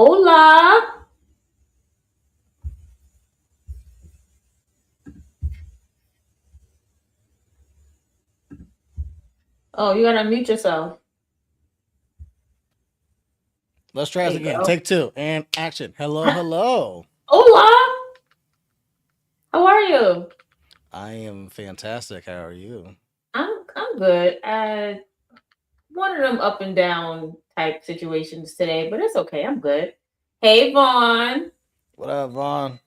Hola. Oh, you gotta mute yourself. Let's try There this you again. go. Take two and action. Hello, hello. Hola. How are you? I am fantastic. How are you? I'm good. One of them up and down type situations today, but it's okay. I'm good. Hey Vaughn. What up, Vaughn?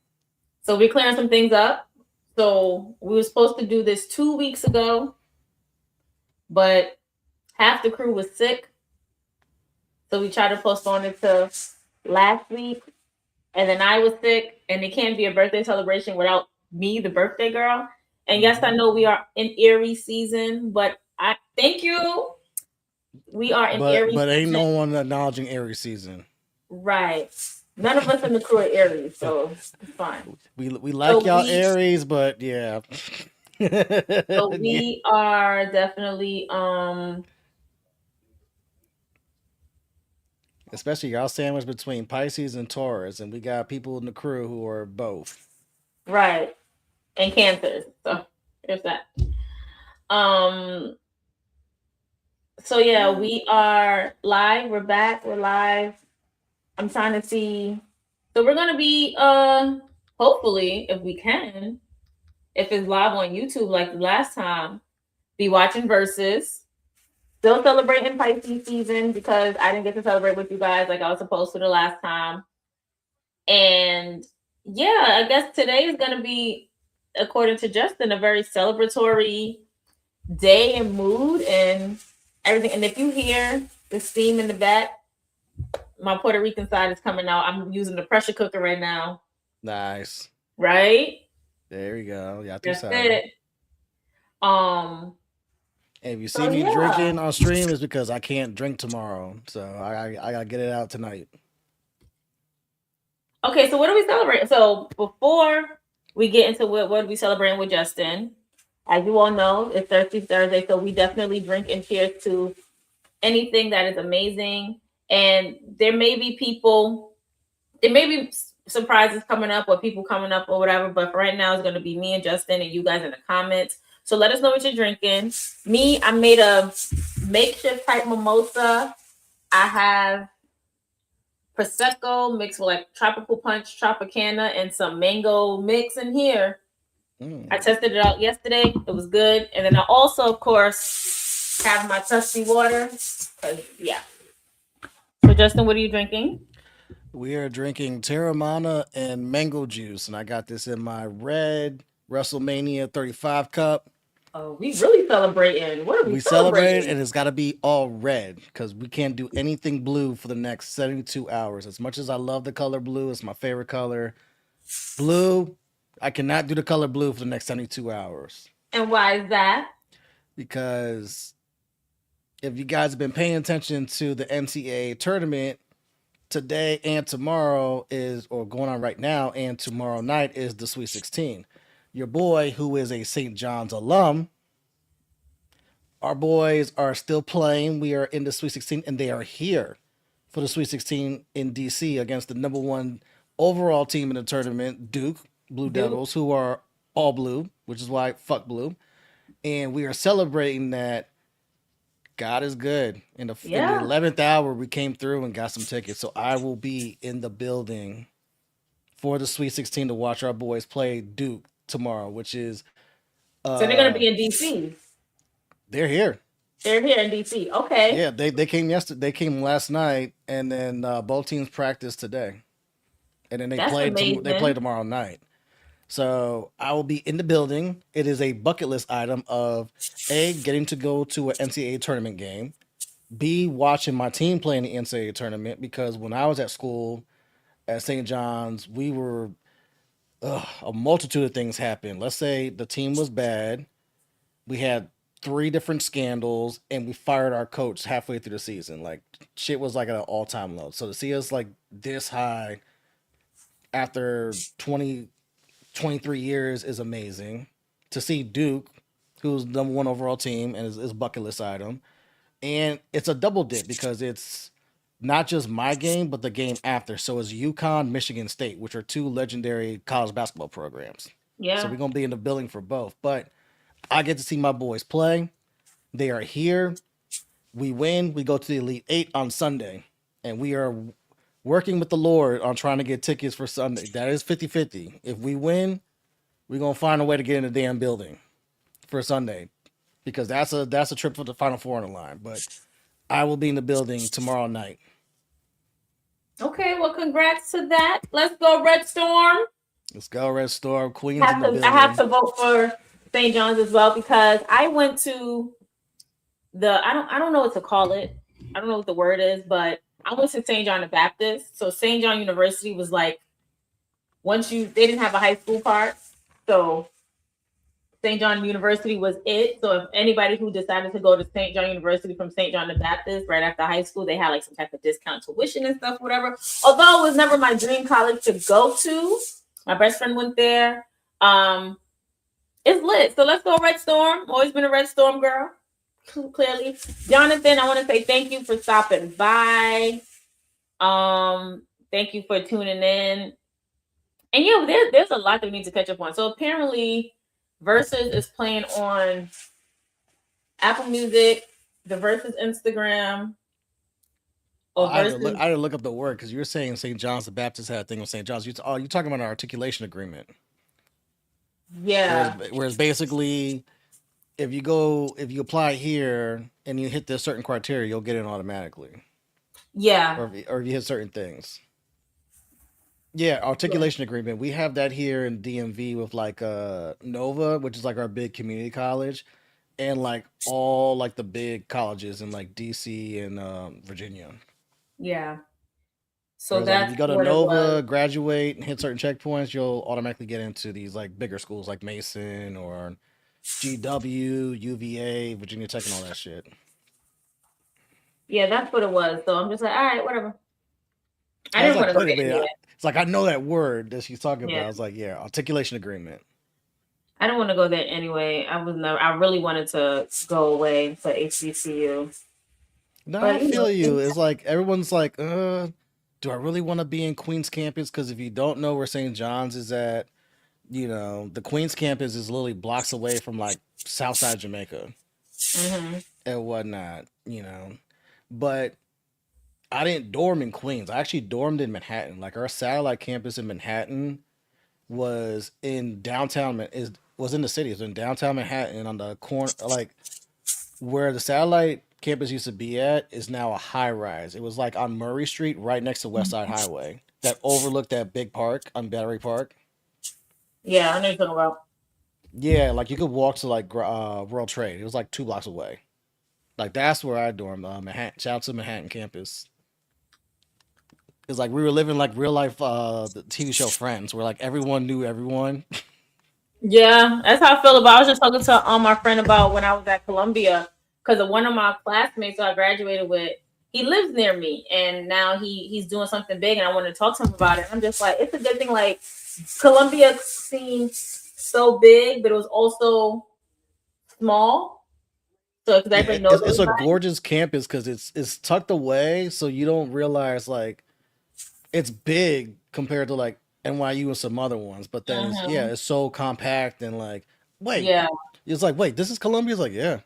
So we're clearing some things up. So we were supposed to do this 2 weeks ago, but half the crew was sick. So we tried to postpone it to last week. And then I was sick, and it can't be a birthday celebration without me, the birthday girl. And yes, I Hmm. know we are in Aries season, but I thank you. We are in Aries But ain't season, no one acknowledging Aries season. right? None of us in the crew are Aries, so it's fine. We So like y'all we, Aries, but yeah. so Yeah. we are definitely Especially y'all sandwiched between Pisces and Taurus, and we got people in the crew who are both. right and Cancers. So there's that. Um. So yeah, we are live. We're back. We're live. I'm trying to see. So we're gonna be hopefully if we can, if it's live on YouTube like the last time, be watching verses. Still celebrating Pisces season because I didn't get to celebrate with you guys like I was supposed to the last time. And yeah, I guess today is gonna be, according to Justin, a very celebratory day and mood and everything. And if you hear the steam in the back, my Puerto Rican side is coming out. I'm using the pressure cooker right now. Nice. Right? There we go. Y'all too That's sabe. it. Um. And if you see So me yeah. drinking on stream, it's because I can't drink tomorrow. So I gotta get it out tonight. Okay. So what do we celebrate? So before we get into what we celebrating with Justin, as you all know, it's Thirsty Thursday, so we definitely drink and cheers to anything that is amazing. And there may be people, there may be surprises coming up or people coming up or whatever. But for right now, it's going to be me and Justin and you guys in the comments. So let us know what you're drinking. Me, I made a makeshift type mimosa. I have prosecco mixed with like tropical punch, tropicana, and some mango mix in here. I Mm. tested it out yesterday. It was good. And then I also, of course, have my trusty water. 'Cause, yeah. So Justin, what are you drinking? We are drinking Terramana and mango juice, and I got this in my red WrestleMania 35 cup. Oh, we really celebrating. What are we We celebrated, celebrating? and it's got to be all red because we can't do anything blue for the next 72 hours. As much as I love the color blue, it's my favorite color. Blue, I cannot do the color blue for the next 72 hours And why is that? because if you guys have been paying attention to the NCAA tournament, today and tomorrow is, or going on right now, and tomorrow night is the Sweet 16. Your boy, who is a St. John's alum, our boys are still playing. We are in the Sweet 16, and they are here for the Sweet 16 in DC against the number one overall team in the tournament, Duke Blue Duke. Devils, who are all blue, which is why fuck blue. And we are celebrating that God is good. In the Yeah. 11th hour, we came through and got some tickets. So I will be in the building for the Sweet 16 to watch our boys play Duke tomorrow, which is So they're gonna uh be in DC. they're here. They're here in DC. Okay. Yeah, they came yesterday. They came last night, and then both teams practice today, and then That's they play amazing. tomorrow night. So I will be in the building. It is a bucket list item of a getting to go to an NCAA tournament game, b watching my team play in the NCAA tournament because when I was at school at St. John's, we were a multitude of things happened. Let's say the team was bad. We had three different scandals, and we fired our coach halfway through the season. Like shit was like at an all time low. So to see us like this high after 23 years is amazing. To see Duke, who's the number one overall team and is bucket list item, and it's a double dip because it's not just my game, but the game after. So it's UConn, Michigan State, which are two legendary college basketball programs. So Yeah. we're gonna be in the building for both. But I get to see my boys play. They are here. We win. We go to the Elite Eight on Sunday, and we are working with the Lord on trying to get tickets for Sunday. That is 50-50. If we win, we're gonna find a way to get in the damn building for Sunday because that's a trip for the Final Four on the line. But I will be in the building tomorrow night. Okay, well, congrats to that. Let's go, Red Storm. Let's go, Red Storm. Queens in the I have building. to vote for St. John's as well because I went to the I don't know what to call it. I don't know what the word is, but I went to St. John the Baptist. So St. John University was like once you they didn't have a high school part. So St. John University was it. So if anybody who decided to go to St. John University from St. John the Baptist right after high school, they had like some type of discount tuition and stuff, whatever. Although it was never my dream college to go to, my best friend went there. Um, it's lit. So let's go Red Storm. Always been a Red Storm girl. Clearly, Jonathan, I want to say thank you for stopping by. Thank you for tuning in. And yeah, there's a lot that we need to catch up on. So apparently, Versus is playing on Apple Music, the Versus Instagram, or Versus. I had to look up the word because you were saying St. John's the Baptist had a thing with St. John's. You're talking about an articulation agreement. Yeah, Whereas basically, if you apply here and you hit this certain criteria, you'll get in automatically. yeah, Or if you hit certain things. Yeah, yeah, articulation agreement. We have that here in DMV with like Nova, which is like our big community college, and like all like the big colleges in like DC and Virginia. yeah. So Whereas like if you that's go to what it was. Nova, graduate, and hit certain checkpoints, you'll automatically get into these like bigger schools like Mason or GW, UVA, Virginia Tech, and all that shit. Yeah, that's what it was. So I'm just like, all right, whatever. I I was didn't want like, to go wait a there minute. anyway. It's like I know that word that she's talking about. Yeah, I was like, yeah, articulation agreement. I didn't want to go there anyway. I was never. I really wanted to go away for HBCU, No, I but you know, feel you. It's like everyone's like, do I really want to be in Queens campus? Because if you don't know where St. John's is at, the Queens campus is literally blocks away from like Southside Jamaica hmm and whatnot. But I didn't dorm in Queens. I actually dormed in Manhattan. Like our satellite campus in Manhattan was in was in the city. It was in downtown Manhattan on the corner, like where the satellite campus used to be at is now a high rise. It was like on Murray Street, right next to West Side Highway, that overlooked that big park on Battery Park. yeah, I know you're talking about. Yeah, like you could walk to like World Trade. It was like 2 blocks away. Like that's where I dormed. Manhattan. Shout out to Manhattan campus. It's like we were living like real life the TV show Friends, where like everyone knew everyone. Yeah, that's how I feel about. I was just talking to my friend about when I was at Columbia because one of my classmates who I graduated with, he lives near me, and now he's doing something big, and I wanted to talk to him about it. I'm just like, it's a good thing. Like Columbia seemed so big, but it was also small, so because Yeah, everybody knows it's a everybody. gorgeous campus because it's tucked away, so you don't realize like it's big compared to like NYU and some other ones. But then hmm it's so compact and like wait, Yeah, it's like wait, this is Columbia. It's like yeah,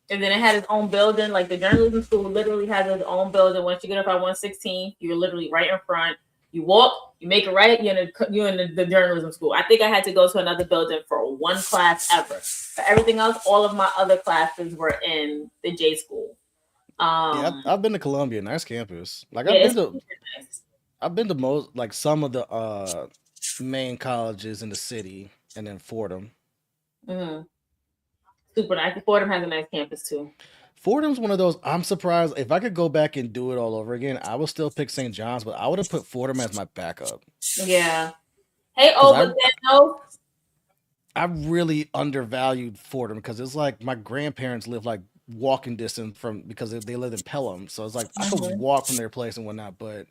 and then it had its own building. Like the journalism school literally has its own building. Once you get up at 116, you're literally right in front. You walk, you make it right. You're in the journalism school. I think I had to go to another building for one class ever. For everything else, all of my other classes were in the J school. yeah. Um, I've been to Columbia, nice campus. Like yeah, it's super nice. I've been to most like some of the main colleges in the city, and then Fordham. Mm-hmm. Super nice. Fordham has a nice campus too. Fordham's one of those. I'm surprised if I could go back and do it all over again. I would still pick St. John's, but I would have put Fordham as my backup Yeah. Hey, because over there, no. I really undervalued Fordham because it's like my grandparents live like walking distance from because they lived in Pelham, so it's like I could Mm-hmm. walk from their place and whatnot. But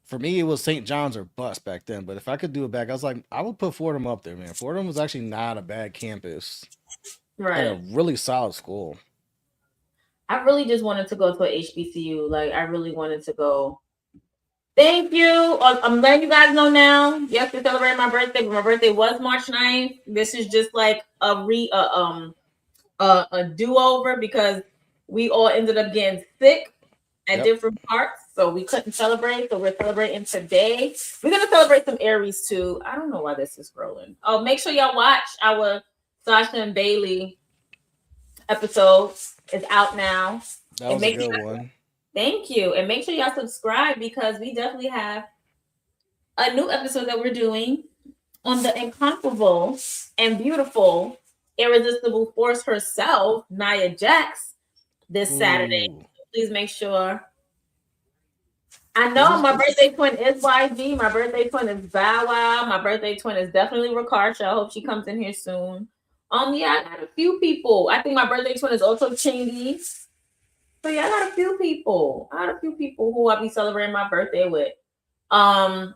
for me, it was St. John's or bust back then. But if I could do it back, I was like I would put Fordham up there, man. Fordham was actually not a bad campus and a Right. really solid school. I really just wanted to go to a HBCU. Like I really wanted to go. Thank you. I'm letting you guys know now. Yes, we celebrated my birthday, but my birthday was March 9th. This is just like a do over because we all ended up getting sick at Yep, different parts, so we couldn't celebrate. So we're celebrating today. We're gonna celebrate some Aries too. I don't know why this is scrolling. Oh, make sure y'all watch our Sasha and Bailey episode. It's out now, that and was a make good sure. one. Thank you, and make sure y'all subscribe because we definitely have a new episode that we're doing on the incomparable and beautiful, irresistible force herself, Nia Jax, this Saturday. Ooh, Please make sure. I this know is my birthday twin is YG. My birthday twin is Bow Wow. My birthday twin is definitely Ricardja. I hope she comes in here soon. Yeah, I got a few people. I think my birthday twin is also Chingy. So yeah, I got a few people. I got a few people who I'll be celebrating my birthday with. Um,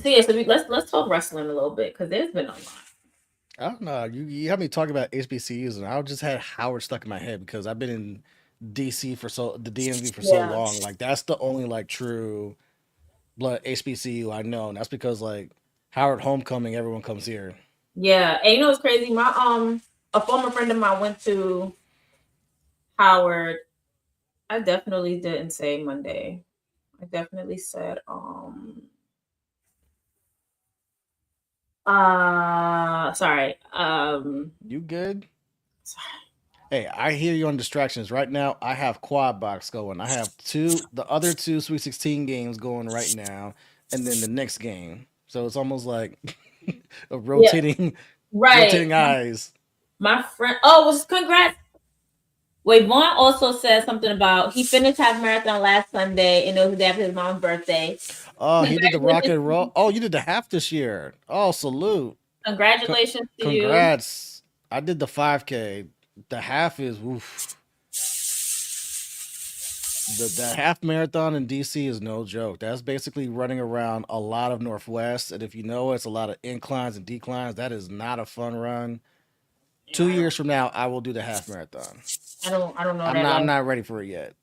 so yeah, let's talk wrestling a little bit because there's been a lot. I don't know. You had me talking about HBCUs, and I just had Howard stuck in my head because I've been in DC for the DMV for so Yeah. long. Like that's the only like true blood HBCU I know, and that's because like Howard homecoming, everyone comes here. Yeah. And you know what's crazy? My a former friend of mine went to Howard. I definitely didn't say Monday. I definitely said sorry. You good? Sorry. Hey, I hear you on distractions. Right now, I have quad box going. I have the other two Sweet 16 games going right now, and then the next game. So it's almost like a Yeah, rotating, right. rotating eyes. My friend was congrats. Wait, Vaughn also said something about he finished half marathon last Sunday and it was the day after his mom's birthday. Oh, he did the rock Congratulations, and roll. Oh, you did the half this year. Oh, salute. Co- congratulations to you. congrats. I did the 5K. The half is oof. The half marathon in DC is no joke. That's basically running around a lot of Northwest, and if you know it's a lot of inclines and declines. That is not a fun run. Yeah, 2 years from now, I will do the half marathon. I don't know I'm that not. I'm life. not ready for it yet.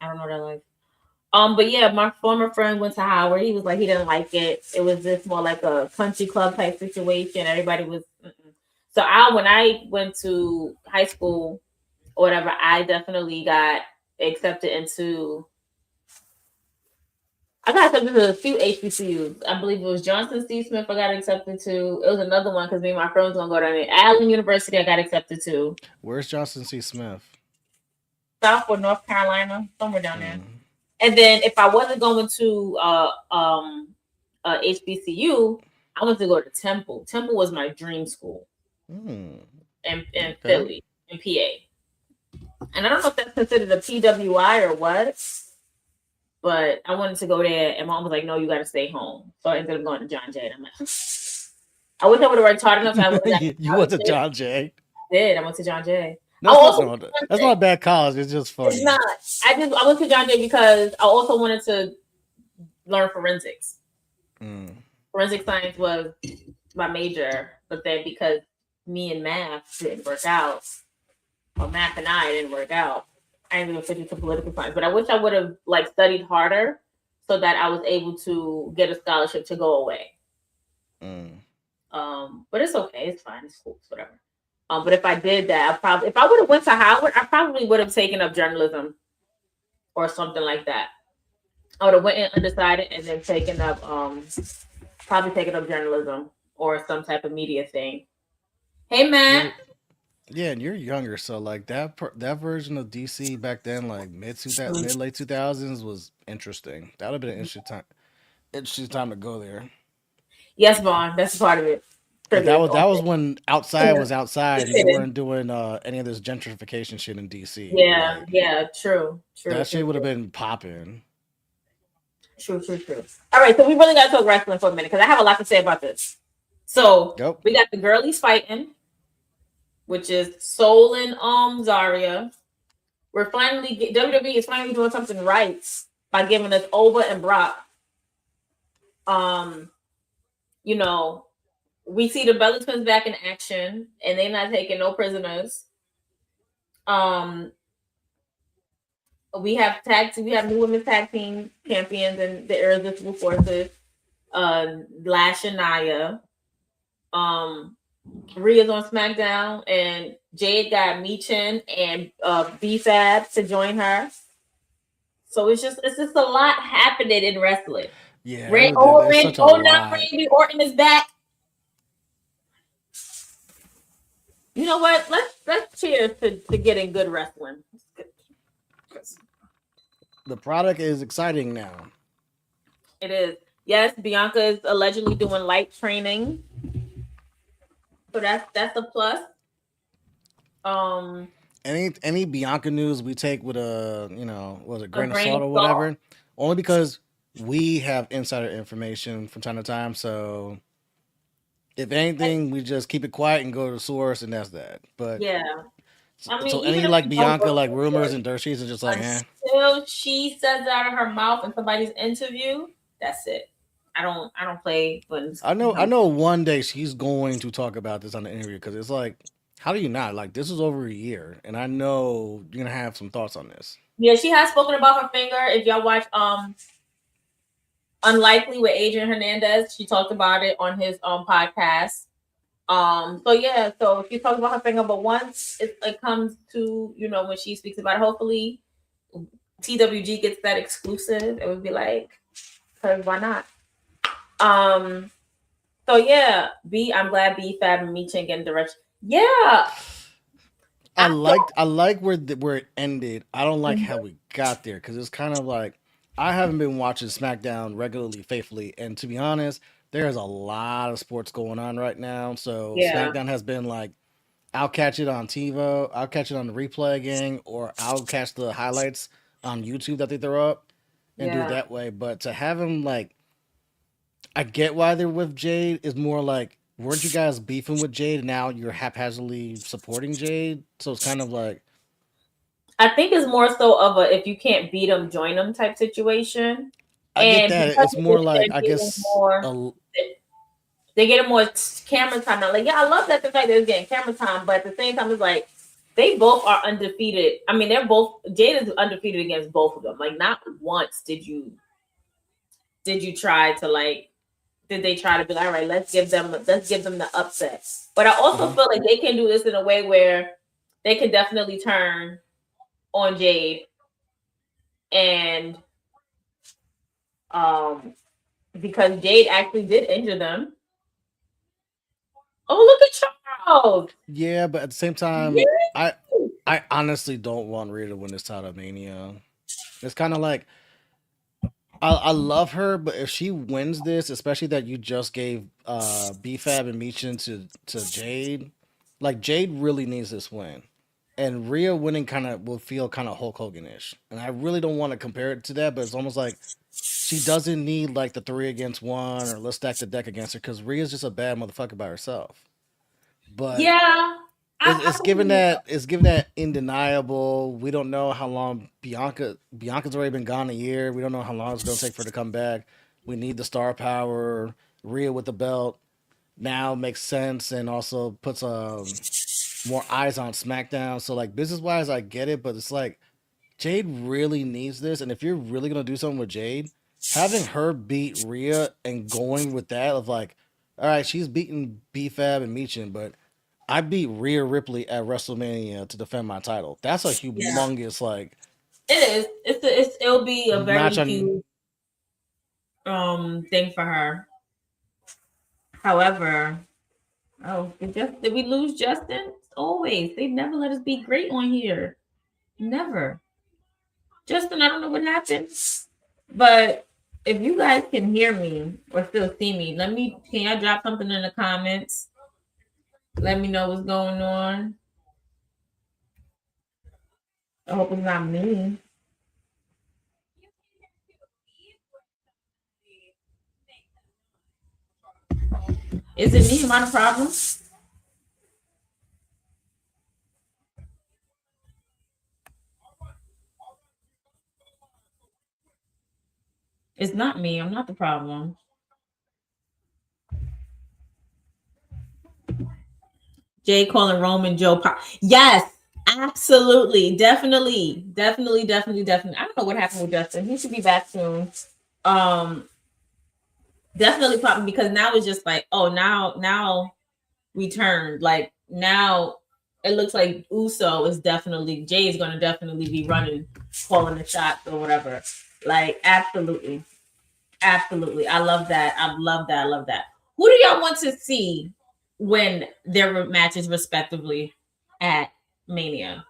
I don't know that life. But yeah, my former friend went to Howard. He was like he didn't like it. It was just more like a country club type situation. Everybody was mm-mm. So I when I went to high school or whatever, I definitely got accepted into I got accepted to a few HBCUs. I believe it was Johnson C. Smith. I got accepted to. It was another one because me and my friends gonna go down there. Allen University. I got accepted to. Where's Johnson C. Smith? South or North Carolina, somewhere down there. Hmm. And then if I wasn't going to HBCU, I wanted to go to Temple. Temple was my dream school Hmm. in Okay. Philly, in PA. And I don't know if that's considered a PWI or what, but I wanted to go there. And mom was like, "No, you got to stay home." So I ended up going to John Jay. And I'm like, I wish I would have worked hard enough. So I would have got you went to scholarship. John Jay. I did. I went to John Jay. I That's not also no. That's not a bad college. It's just it's funny. not. I went to John Jay because I also wanted to learn forensics. Mm. Forensic science was my major, but then because me and math didn't work out, or math and I didn't work out, I ended up switching to political science. But I wish I would have like studied harder so that I was able to get a scholarship to go away. Mm. But it's okay, it's fine, it's cool, it's whatever. But if I did that, if I would have went to Howard, I probably would have taken up journalism or something like that. I would have went in undecided and then taken up probably taken up journalism or some type of media thing. Hey Matt. You're Yeah, and you're younger, so like that version of DC back then, like mid late 2000s, was interesting. That would have been an interesting time to go there. Yes, Vaughn, that's part of it. But Triggers that all was when outside was outside, just and they kidding. weren't doing any of this gentrification shit in DC. Yeah, Like yeah, true, true, that true, shit would have true, been popping. true, true, true. All right, so we really got to talk wrestling for a minute because I have a lot to say about this. So Yep. we got the girlies fighting, which is Soul and Zarya. WWE is finally doing something right by giving us Ova and Brock. Um, you know, we see the Bella Twins back in action, and they're not taking no prisoners. Um, We have new women's tag team champions in the Irresistible Forces. Lash and Nia. Um, Rhea's on SmackDown, and Jade got Michin and B Fab to join her. So it's just a lot happening in wrestling. Yeah, Ray, oh, it's Randy, such a oh, now lot. Randy Orton is back. You know what? Let's cheers to getting good wrestling. The product is exciting now. It is. Yes, Bianca is allegedly doing light training, so that's a plus. Um, Any Bianca news we take with a was it a grain of grain salt of or salt. whatever, only because we have insider information from time to time. So if anything, we just keep it quiet and go to the source, and that's that. But Yeah, I mean, so even any if like you don't Bianca go like to the rumors source, and dirt sheets are just like until she says it out of her mouth in somebody's interview, that's it. I don't play when I know one day she's going to talk about this on the interview because it's like, how do you not like this was over a year, and I know you're gonna have some thoughts on this. yeah, she has spoken about her finger. If y'all watch Unlikely with Adrian Hernandez, she talked about it on his podcast. So yeah, so she talks about her finger, but once it comes to, when she speaks about it, hopefully TWG gets that exclusive. It would be like, because why not? Um, so yeah, I'm glad B Fab and Meechin getting direction. Yeah, I like where it ended. I don't like how we got there because it's kind of like I haven't been watching SmackDown regularly, faithfully, and to be honest, there's a lot of sports going on right now. So yeah, SmackDown has been like, I'll catch it on TiVo, I'll catch it on the replay again, or I'll catch the highlights on YouTube that they throw up and do it yeah. that way. But to have him like, I get why they're with Jade. Is more like, weren't you guys beefing with Jade, and now you're haphazardly supporting Jade? So it's kind of like, I think it's more so of a if you can't beat them, join them type situation. I get And that. because It's of more this, like, they're I getting guess more. a, They get more camera time now. Like, yeah, I love that the fact that it's getting camera time, but at the same time, it's like they both are undefeated. I mean, they're both Jade is undefeated against both of them. Like, not once did you try to like did they try to be like, all right, let's give them the upset. But I also mhm. feel like they can do this in a way where they can definitely turn on Jade and um because Jade actually did injure them. Oh, look at Charles. Yeah, but at the same Yeah. time, I honestly don't want Rhea to win this title of Mania. It's kind of like, I love her, but if she wins this, especially that you just gave BFAB and Michin to Jade, like Jade really needs this win. And Rhea winning kind of will feel kind of Hulk Hogan-ish. And I really don't want to compare it to that, but it's almost like she doesn't need like the 3 against 1 or let's stack the deck against her because Rhea's just a bad motherfucker by herself. But Yeah. I believe it's given that undeniable. We don't know how long Bianca's already been gone a year. We don't know how long it's gonna take for her to come back. We need the star power. Rhea with the belt now makes sense and also puts more eyes on SmackDown. So like business wise, I get it, but it's like Jade really needs this, and if you're really gonna do something with Jade, having her beat Rhea and going with that of like, all right, she's beaten BFAB and Michin, but I beat Rhea Ripley at WrestleMania to defend my title. That's a yeah. humongous like It is. It'll be a match very on. huge thing for her. However, oh, did we lose Justin? Always. They never let us be great on here. Never. Justin, I don't know what happened. But if you guys can hear me or still see me, can y'all drop something in the comments? Let me know what's going on. I hope it's not me. Is it me? Am I the problem? It's not me. I'm not the problem. Jay calling Roman Joe. Yes. Absolutely, definitely. I don't know what happened with Justin. He should be back soon. Um, definitely popping because now it's just like, oh, now we turned. Like now it looks like Uso is definitely Jay is gonna definitely be running, calling the shots or whatever. Like absolutely, absolutely. I love that. I love that. I love that. Who do y'all want to see win their matches respectively at Mania?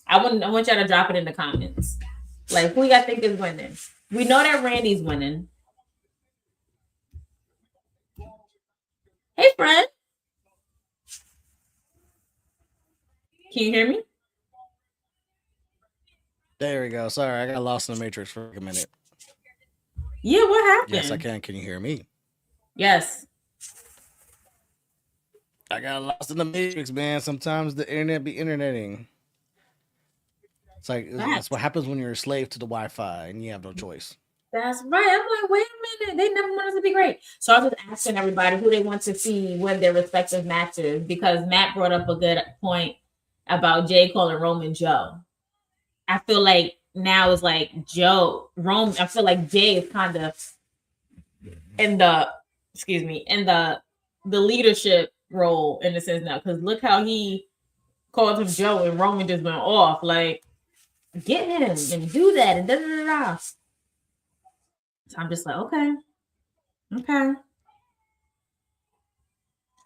I want y'all to drop it in the comments. Like who y'all think is winning? We know that Randy's winning. Hey friend, can you hear me? There we go. Sorry, I got lost in the matrix for a minute. Yeah, what Yes, I happened? can. Can you hear me? Yes. I got lost in the matrix, man. Sometimes the internet be interneting. It's like that's Facts. what happens when you're a slave to the Wi-Fi and you have no choice. That's right. I'm like, wait a minute. They never want us to be great. So I was just asking everybody who they want to see win their respective matches because Matt brought up a good point about Jay calling Roman Joe. I feel like now is like Joe, Rome. I feel like Jay is kind of in the, excuse me, in the leadership role in the sense now. Because look how he called him Joe and Roman just went off. Like, get him and do that and da da da da. So I'm just like, okay, okay,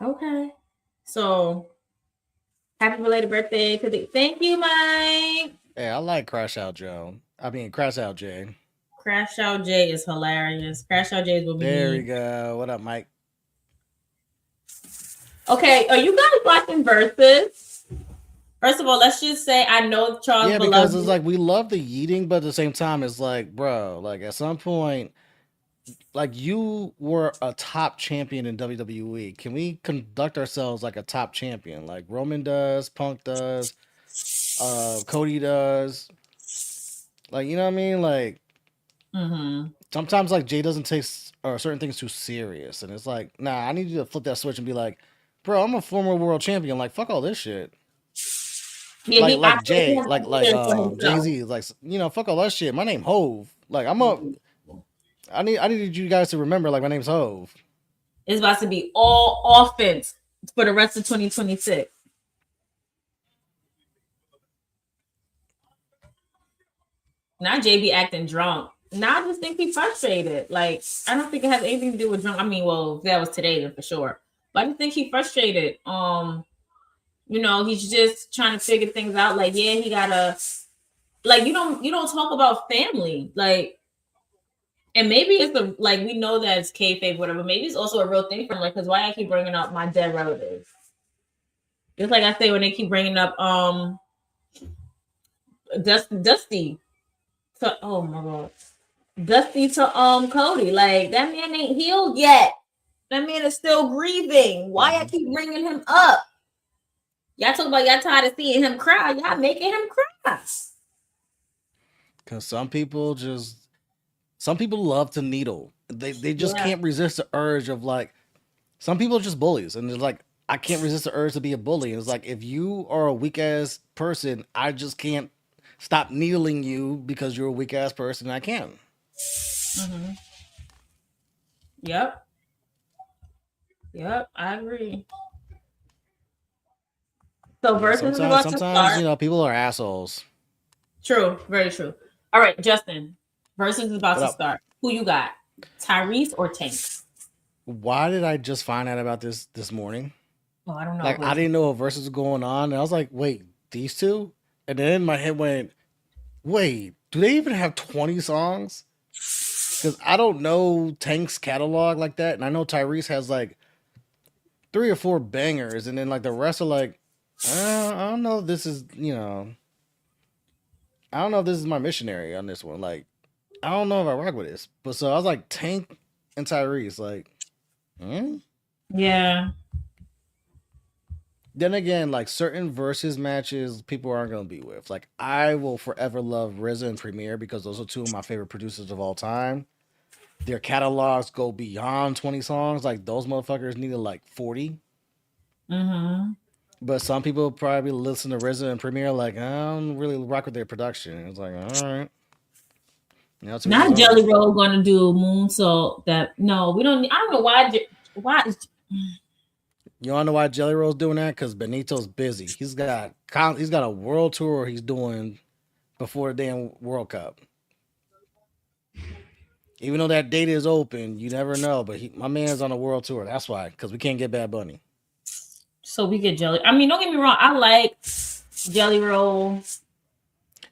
okay. So happy belated birthday to the thank you, Mike. Hey, I like Crash Out Joe. I mean, Crash Out Jay. Crash Out J is hilarious. Crash Out J is what we There we need. go. What up, Mike? Okay, are you guys watching Versus? First of all, let's just say I know Charles Yeah, because it's Beloved. like we love the yeeting, but at the same time, it's like, bro, like at some point, like you were a top champion in WWE. Can we conduct ourselves like a top champion? Like Roman does, Punk does, Cody does. Like, you know what I mean? Like Mm-hmm. sometimes like Jay doesn't take certain things too serious, and it's like, nah, I need you to flip that switch and be like, bro, I'm a former world champion. Like, fuck all this shit. Yeah, I Like feel like he Jay, has to like do it for Jay himself. Z, like fuck all that shit. My name Hove. Like I'm a I needed you guys to remember like my name's Hove. It's about to be all offense for the rest of 2026. Now JB acting drunk. Now I just think he's frustrated. Like I don't think it has anything to do with drunk. I mean, well, that was today then for sure. But I just think he's frustrated. He's just trying to figure things out. Like, yeah, he gotta like you don't talk about family. Like, and maybe it's the like we know that it's kayfabe, whatever. Maybe it's also a real thing for him. Like, because why I keep bringing up my dead relatives? Just like I say when they keep bringing up Dusty to oh my god. Dusty to Cody. Like that man ain't healed yet. That man is still grieving. Why I Mm-hmm. keep bringing him up? Y'all talk about y'all tired of seeing him cry. Y'all making him cry. Because some people love to needle. They just Yeah. can't resist the urge of like some people are just bullies, and it's like I can't resist the urge to be a bully. And it's like if you are a weak ass person, I just can't stop needling you because you're a weak ass person. I can. Mm-hmm. Yep. Yep. I agree. So Yeah, versus is sometimes about to sometimes start. people are assholes. True. Very true. All right, Justin. Versus is about What to up? start. Who you got? Tyrese or Tank? Why did I just find out about this morning? Oh, I don't know. Like I didn't know a versus was going on, and I was like, wait, these two? And then my head went, wait, do they even have 20 songs? Because I don't know Tank's catalog like that, and I know Tyrese has like 3 or 4 bangers, and then like the rest are like, I don't know. If this is I don't know if this is my missionary on this one. Like, I don't know if I rock with this. But so I was like, Tank and Tyrese, like, hmm? Yeah. Then again, like certain versus matches, people aren't gonna be with. Like, I will forever love RZA and Premier because those are two of my favorite producers of all time. Their catalogs go beyond 20 songs. Like those motherfuckers needed like 40. Mm-hmm. But some people probably listen to RZA and Premiere like, I don't really rock with their production. It's like, all right, you know, to each his Not own. Jelly Roll gonna do Moonsault. That no, we don't. I don't know why. Why? You wanna know why Jelly Roll's doing that? Because Benito's busy. He's got a world tour he's doing before the damn World Cup. Even though that date is open, you never know. But my man's on a world tour. That's why, because we can't get Bad Bunny. So we get Jelly. I mean, don't get me wrong. I like Jelly Roll.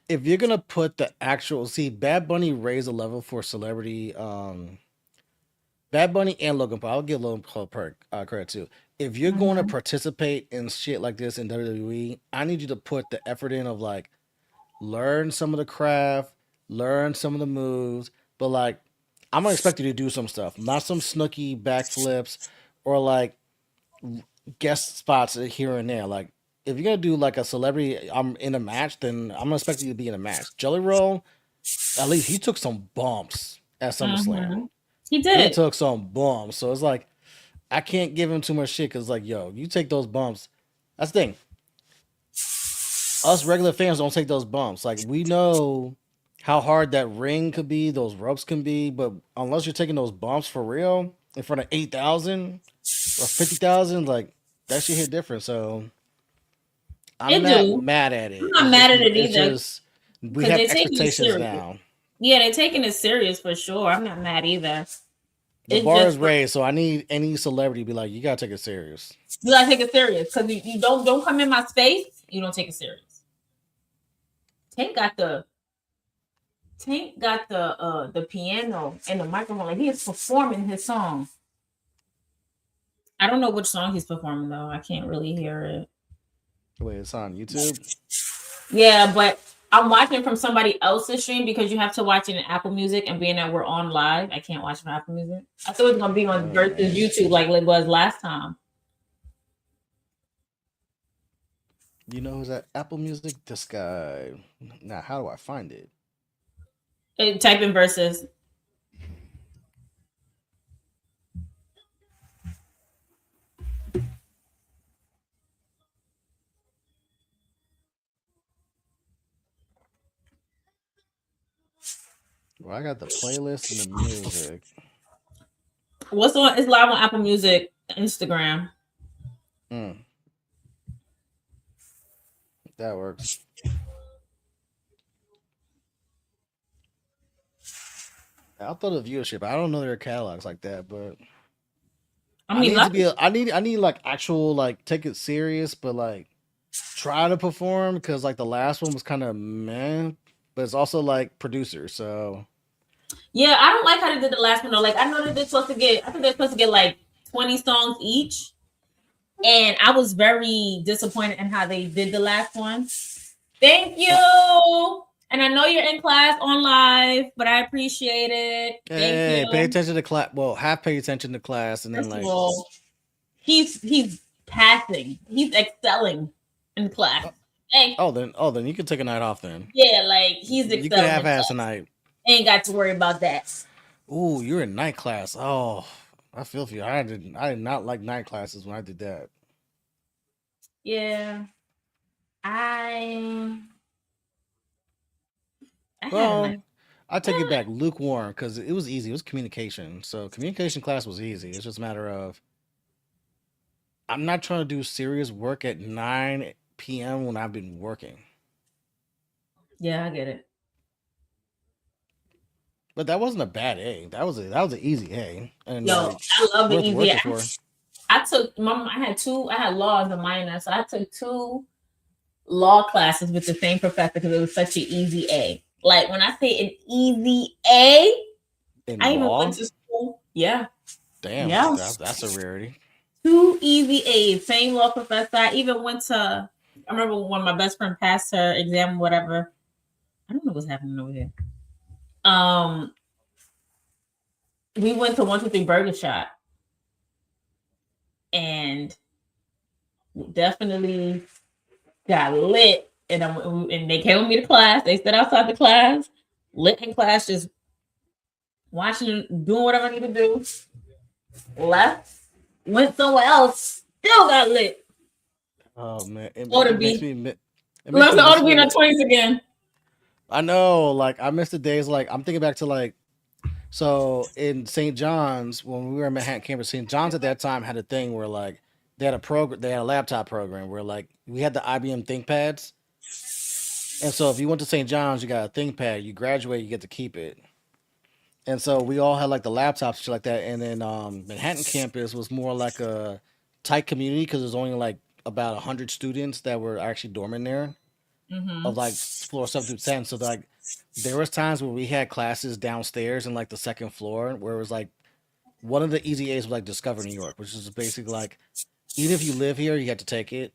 If you're gonna put the actual Bad Bunny raised the level for celebrity. Bad Bunny and Logan Paul. I'll give Logan Paul credit too. If you're going to Mhm. participate in shit like this in WWE, I need you to put the effort in of like learn some of the craft, learn some of the moves, but like I'm gonna expect you to do some stuff, not some snooky backflips or like guest spots here and there. Like if you're gonna do like a celebrity, I'm in a match, then I'm gonna expect you to be in a match. Jelly Roll, at least he took some bumps at SummerSlam. Mhm. He He did. took some bumps, so it's like I can't give him too much shit because like yo, you take those bumps. That's the thing. Us regular fans don't take those bumps. Like we know how hard that ring could be, those ropes can be, but unless you're taking those bumps for real in front of 8,000 or 50,000, like that shit hit different. So I'm It not do. mad at I'm it. not mad at it It's either just we because have they're taking it expectations serious. now. Yeah, they're taking it serious for sure. I'm not mad either. The It's bar just is raised, so I need any celebrity to be like, you gotta take it serious. you gotta take it serious because you don't come in my space. You don't take it serious. Tank got the the piano and the microphone. Like he is performing his song. I don't know which song he's performing though. I can't really hear it. Wait, it's on YouTube. Yeah, but I'm watching from somebody else's stream because you have to watch it in Apple Music, and being that we're on live, I can't watch it on Apple Music. I thought it was gonna be on versus YouTube like it was last time. You know who's that? Apple Music? This guy. Now, how do I find it? Type in versus. Well, I got the playlist and the music. What's on? It's live on Apple Music, Instagram. Mm, that works. I'll throw the viewership. I don't know their catalogs like that, but I I mean, need to be. I need like actual like take it serious, but like try to perform because like the last one was kind of man, but it's also like producer. So yeah, I don't like how they did the last one though. Like I know that they're supposed to get. I think they're supposed to get like 20 songs each, and I was very disappointed in how they did the last one. Thank you. And I know you're in class on live, but I appreciate it. Thank hey, pay you. attention to class. Well, have pay attention to class, and then First of like all, he's passing. He's excelling in class. Hey, then you can take a night off. Then yeah, like he's you can excelling have in ass class. tonight. Ain't got to worry about that. Ooh, you're in night class. Oh, I feel for you. I did not like night classes when I did that. Yeah, I I had a night. Well, I take it back, lukewarm, because it was easy. It was communication. So communication class was easy. It's just a matter of I'm not trying to do serious work at 9 p.m. when I've been working. Yeah, I get it. But that wasn't a bad A. That was an easy A, and Yo, like I love the worth easy. working for. I took I had two. I had law as a minor, so I took two law classes with the same professor because it was such an easy A. Like when I say an easy A, In I even went law, to school. Yeah, damn, yeah, that's a rarity. two easy A's. Same law professor. I even went to. I remember when my best friend passed her exam, whatever. I don't know what's happening over here. Um, we went to 123 Burger Shot and definitely got lit. And they came with me to class. They stood outside the class, lit in class, just watching, doing whatever I need to do. Left, went somewhere else, still got lit. Oh man, Or to it makes be. me it makes Let's me all miss be in our what 20s again. I know. Like I miss the days. Like I'm thinking back to like so in St. John's when we were in Manhattan campus. St. John's at that time had a thing where like they had a program, they had a laptop program where like we had the IBM ThinkPads, and so if you went to St. John's, you got a ThinkPad. You graduate, you get to keep it. And so we all had like the laptops, shit like that. And then Manhattan campus was more like a tight community because there's only like about 100 students that were actually dorming there Mm-hmm. of like floor 7 through 10. So like there was times where we had classes downstairs in like the second floor where it was like one of the easy A's was like Discover New York, which is basically like even if you live here, you have to take it.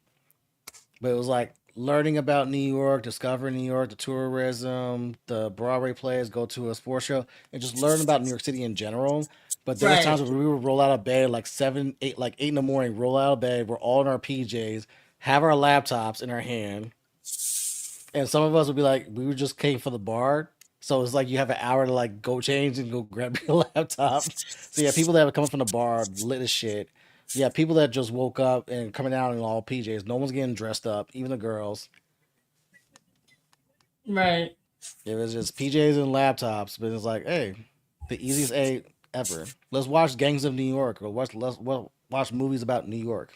But it was like learning about New York, discovering New York, the tourism, the Broadway plays, go to a sports show, and just learn about New York City in general. But there was Right. times where we would roll out of bed like 7, 8, like 8 in the morning, roll out of bed, we're all in our PJs, have our laptops in our hand, and some of us would be like, we would just came for the bar. So it's like you have an hour to like go change and go grab your laptop. So yeah, people that were coming from the bar lit as shit. Yeah, people that just woke up and coming out in all PJs. No one's getting dressed up, even the girls. Right. It was just PJs and laptops. But it's like, hey, the easiest A ever. Let's watch Gangs of New York or watch movies about New York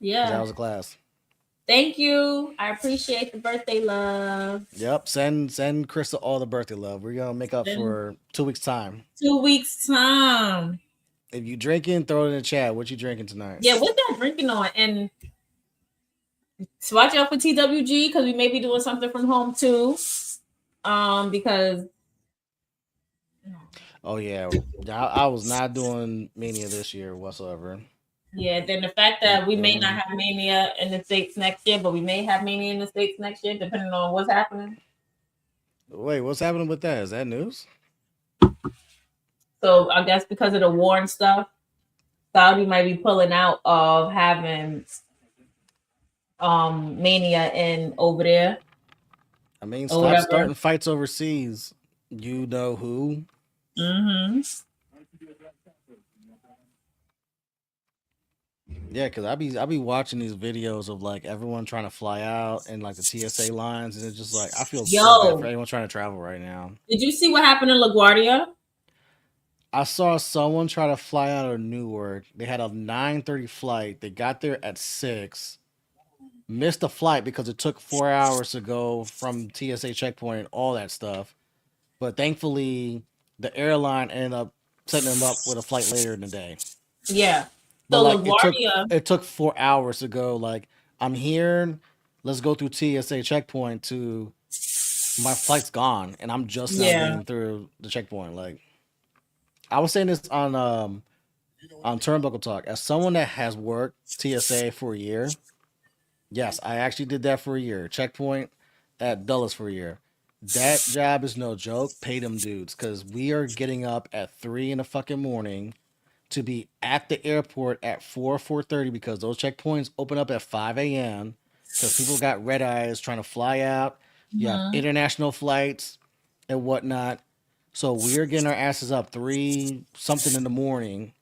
because that Yeah. was a class. Thank you. I appreciate the birthday love. Yep, send Krista all the birthday love. We're gonna make up In for 2 weeks time. 2 weeks time. If you drinking, throw it in the chat. What you drinking tonight? Yeah, what's that drinking on? And so watch out for TWG because we may be doing something from home too. Because Oh yeah, I was not doing Mania this year whatsoever. yeah, then the fact that we may not Mm-mm. have Mania in the States next year, but we may have Mania in the States next year, depending on what's happening. Wait, what's happening with that? Is that news? So I guess because of the war and stuff, Saudi might be pulling out of having Mania in over there I mean, or stop whatever. starting fights overseas. You know who? Mm-hmm. Yeah, because I be watching these videos of like everyone trying to fly out and like the TSA lines, and it's just like I feel so bad for Yo, anyone trying to travel right now. did you see what happened in LaGuardia? I saw someone try to fly out of Newark. They had a 9:30 flight. They got there at 6, missed the flight because it took 4 hours to go from TSA checkpoint and all that stuff. But thankfully, the airline ended up setting them up with a flight later in the day. Yeah. But So like it took LaGuardia, it took 4 hours to go. Like I'm here, let's go through TSA checkpoint to my flight's gone, and I'm just now yeah. getting through the checkpoint. Like I was saying this on Turnbuckle Talk as someone that has worked TSA for a year. Yes, I actually did that for a year. Checkpoint at Dulles for a year. That job is no joke. Pay them dudes because we are getting up at 3 in the fucking morning to be at the airport at 4:30 because those checkpoints open up at 5 a.m. because people got red eyes trying to fly out. You have Mhm. international flights and whatnot. So we're getting our asses up 3 something in the morning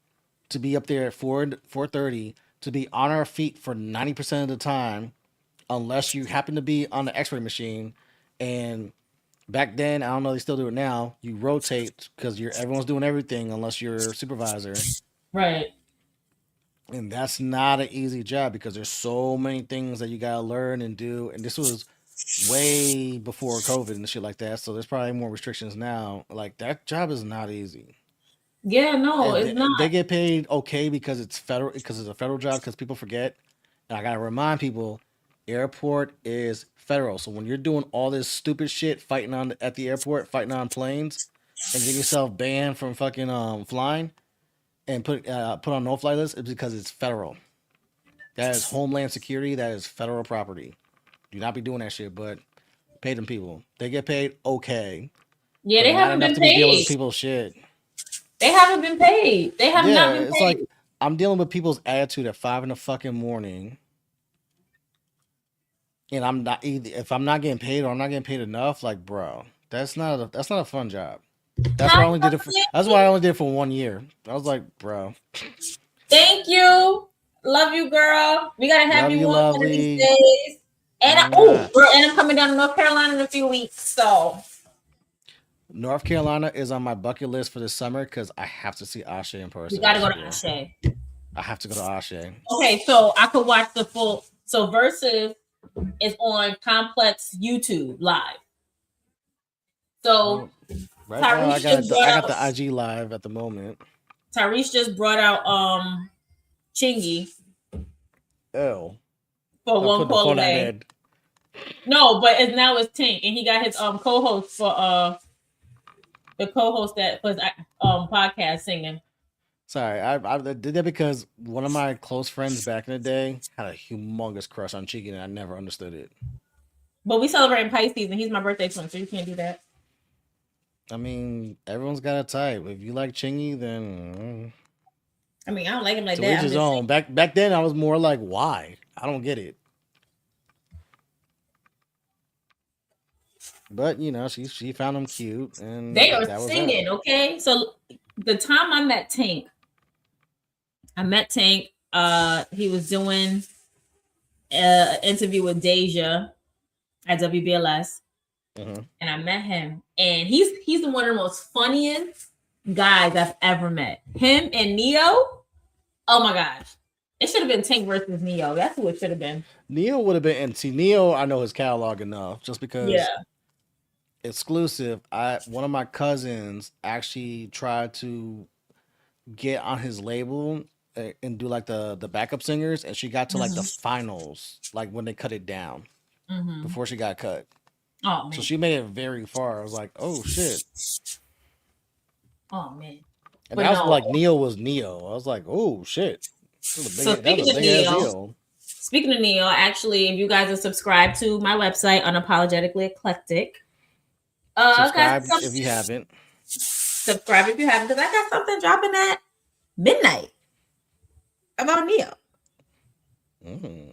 to be up there at 4:30 to be on our feet for 90% of the time unless you happen to be on the X-ray machine. And back then, I don't know, they still do it now. You rotate because you're everyone's doing everything unless you're a supervisor, Right. and that's not an easy job because there's so many things that you gotta learn and do. And this was way before COVID and shit like that, so there's probably more restrictions now. Like that job is not easy. Yeah, no, And it's they not. get paid okay because it's federal because it's a federal job because people forget. And I gotta remind people, airport is federal. So when you're doing all this stupid shit, fighting on at the airport, fighting on planes, and get yourself banned from fucking flying and put on no fly list, it's because it's federal. That is Homeland Security. That is federal property. Do not be doing that shit. But pay them people. They get paid okay, Yeah, but they not haven't enough been to be dealing with paid. people's shit. They haven't been paid. They have not Yeah, been it's like paid. I'm dealing with people's attitude at 5 in the fucking morning, and I'm not either. If I'm not getting paid or I'm not getting paid enough, like bro, that's not a fun job. That's why I Happy only did it for. That's why I birthday. only did it for one year. I was like, bro, Thank you. Love you, girl. We gotta have Love you you, on one of these lovely. days. And Mwah. girl, and I'm coming down to North Carolina in a few weeks. So North Carolina is on my bucket list for this summer because I have to see Ashe in we person gotta go this to year. Ashe. I have to go to Ashe. Okay, so I could watch the full. So Versus is on Complex YouTube live. So Well, right now Tyrese just I brought got out the IG live at the moment. Chingy Ew. for Don't One put the Call phone at Away. head. No, but now it's Tink, and he got his co-host for the co-host that was podcast singing. Sorry, I did that because one of my close friends back in the day had a humongous crush on Cheeky, and I never understood it. But we celebrating Pisces, and he's my birthday twin, so you can't do that. I mean, everyone's got a type. If you like Chingy, then I mean, I don't like him like to that. each I'm his just own. Back then, I was more like, why? I don't get it. But you know, she found him cute, they and are that was that. singing. Okay, so the time I met Tank. He was doing an interview with Deja at WBLS, Mm-hmm. and I met him, and he's one of the most funniest guys I've ever met. Him and Neo. Oh my gosh. It should have been Tank versus Neo. That's who it should have been. Neo would have been, and see, Neo, I know his catalog enough just because Yeah. exclusive. One of my cousins actually tried to get on his label and do like the backup singers, and she got to like the finals, like when they cut it down Mm-hmm. before she got cut. Oh man. So she made it very far. I was like, oh shit. Oh man. And But that was no. like Neo was Neo. I was like, oh shit. That was So a big ass deal. Speaking of Neo, actually, if you guys are subscribed to my website, Unapologetically Eclectic, Subscribe if you haven't. Subscribe if you haven't, because I got something dropping at midnight about Neo. Mm.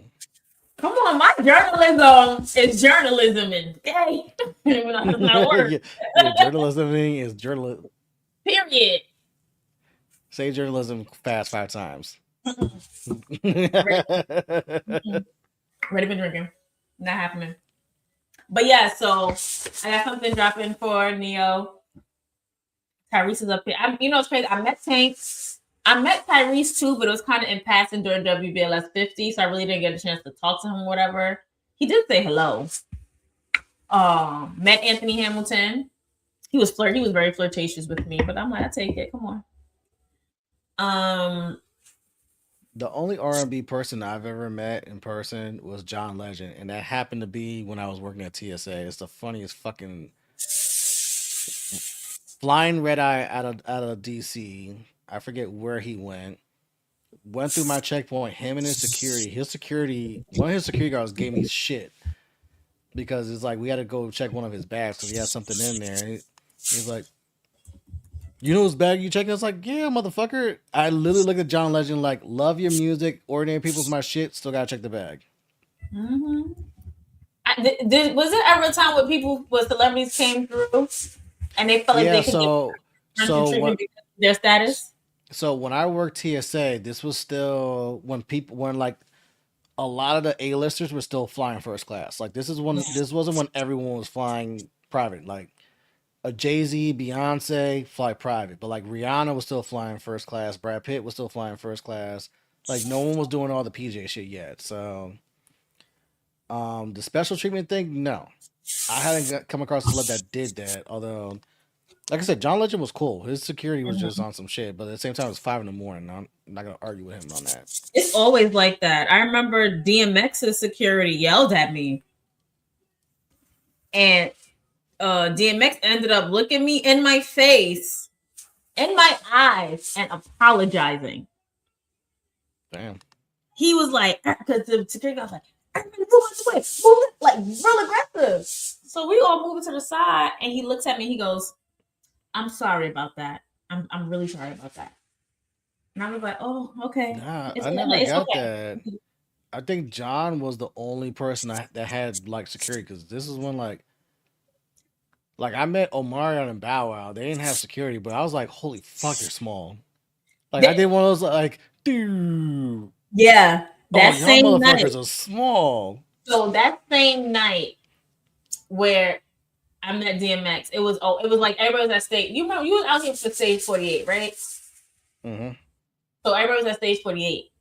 Come on, my journalism is journalism, and okay, that's not a word. Your journalism is journalism. Period. Say journalism fast 5 times. Ready for drinking. Not happening. But yeah, so I got something dropping for Neo. Tyrese is up here. It's crazy. I met Tank. I met Tyrese too, but it was kind of in passing during WBLS 50, so I really didn't get a chance to talk to him or whatever. He did say hello. Met Anthony Hamilton. He was very flirtatious with me, but I'm like, I take it. Come on. The only R&B person I've ever met in person was John Legend, and that happened to be when I was working at TSA. It's the funniest fucking flying red eye out of DC. I forget where he went. Went through my checkpoint. Him and his security. One of his security guards gave me shit because it's like we had to go check one of his bags because he had something in there. And he was like, "You know whose bag you checking?" I was like, "Yeah, motherfucker." I literally looked at John Legend like, "Love your music, ordinary people's my shit. Still gotta check the bag." Mm-hmm. Was there ever a time where celebrities came through and they felt like they could get treatment because of their status? So when I worked TSA, this was still when like a lot of the A-listers were still flying first class. Like this wasn't when everyone was flying private. Like a Jay-Z, Beyonce fly private, but like Rihanna was still flying first class. Brad Pitt was still flying first class. Like no one was doing all the PJ shit yet. So the special treatment thing, no. I hadn't come across a celeb that did that. Although, like I said, John Legend was cool. His security was just on some shit, but at the same time, it was 5 in the morning. I'm not gonna argue with him on that. It's always like that. I remember DMX's security yelled at me, and DMX ended up looking me in my face, in my eyes, and apologizing. Damn. He was like, because the security guy was like, move it, like real aggressive. So we all moving to the side, and he looks at me. He goes, "I'm sorry about that. I'm really sorry about that." And I was like, "Oh, okay." Nah, I never got that. I think John was the only person that had like security because this is when like I met Omarion and Bow Wow. They didn't have security, but I was like, holy fuck, they're small. Like I did one of those like, dude. Yeah, Oh, that y'all same night. motherfuckers are small. So that same night where I met DMX, it was like everybody was at stage. You remember you was out here for stage 48, right? Hmm. So everybody was at stage 48.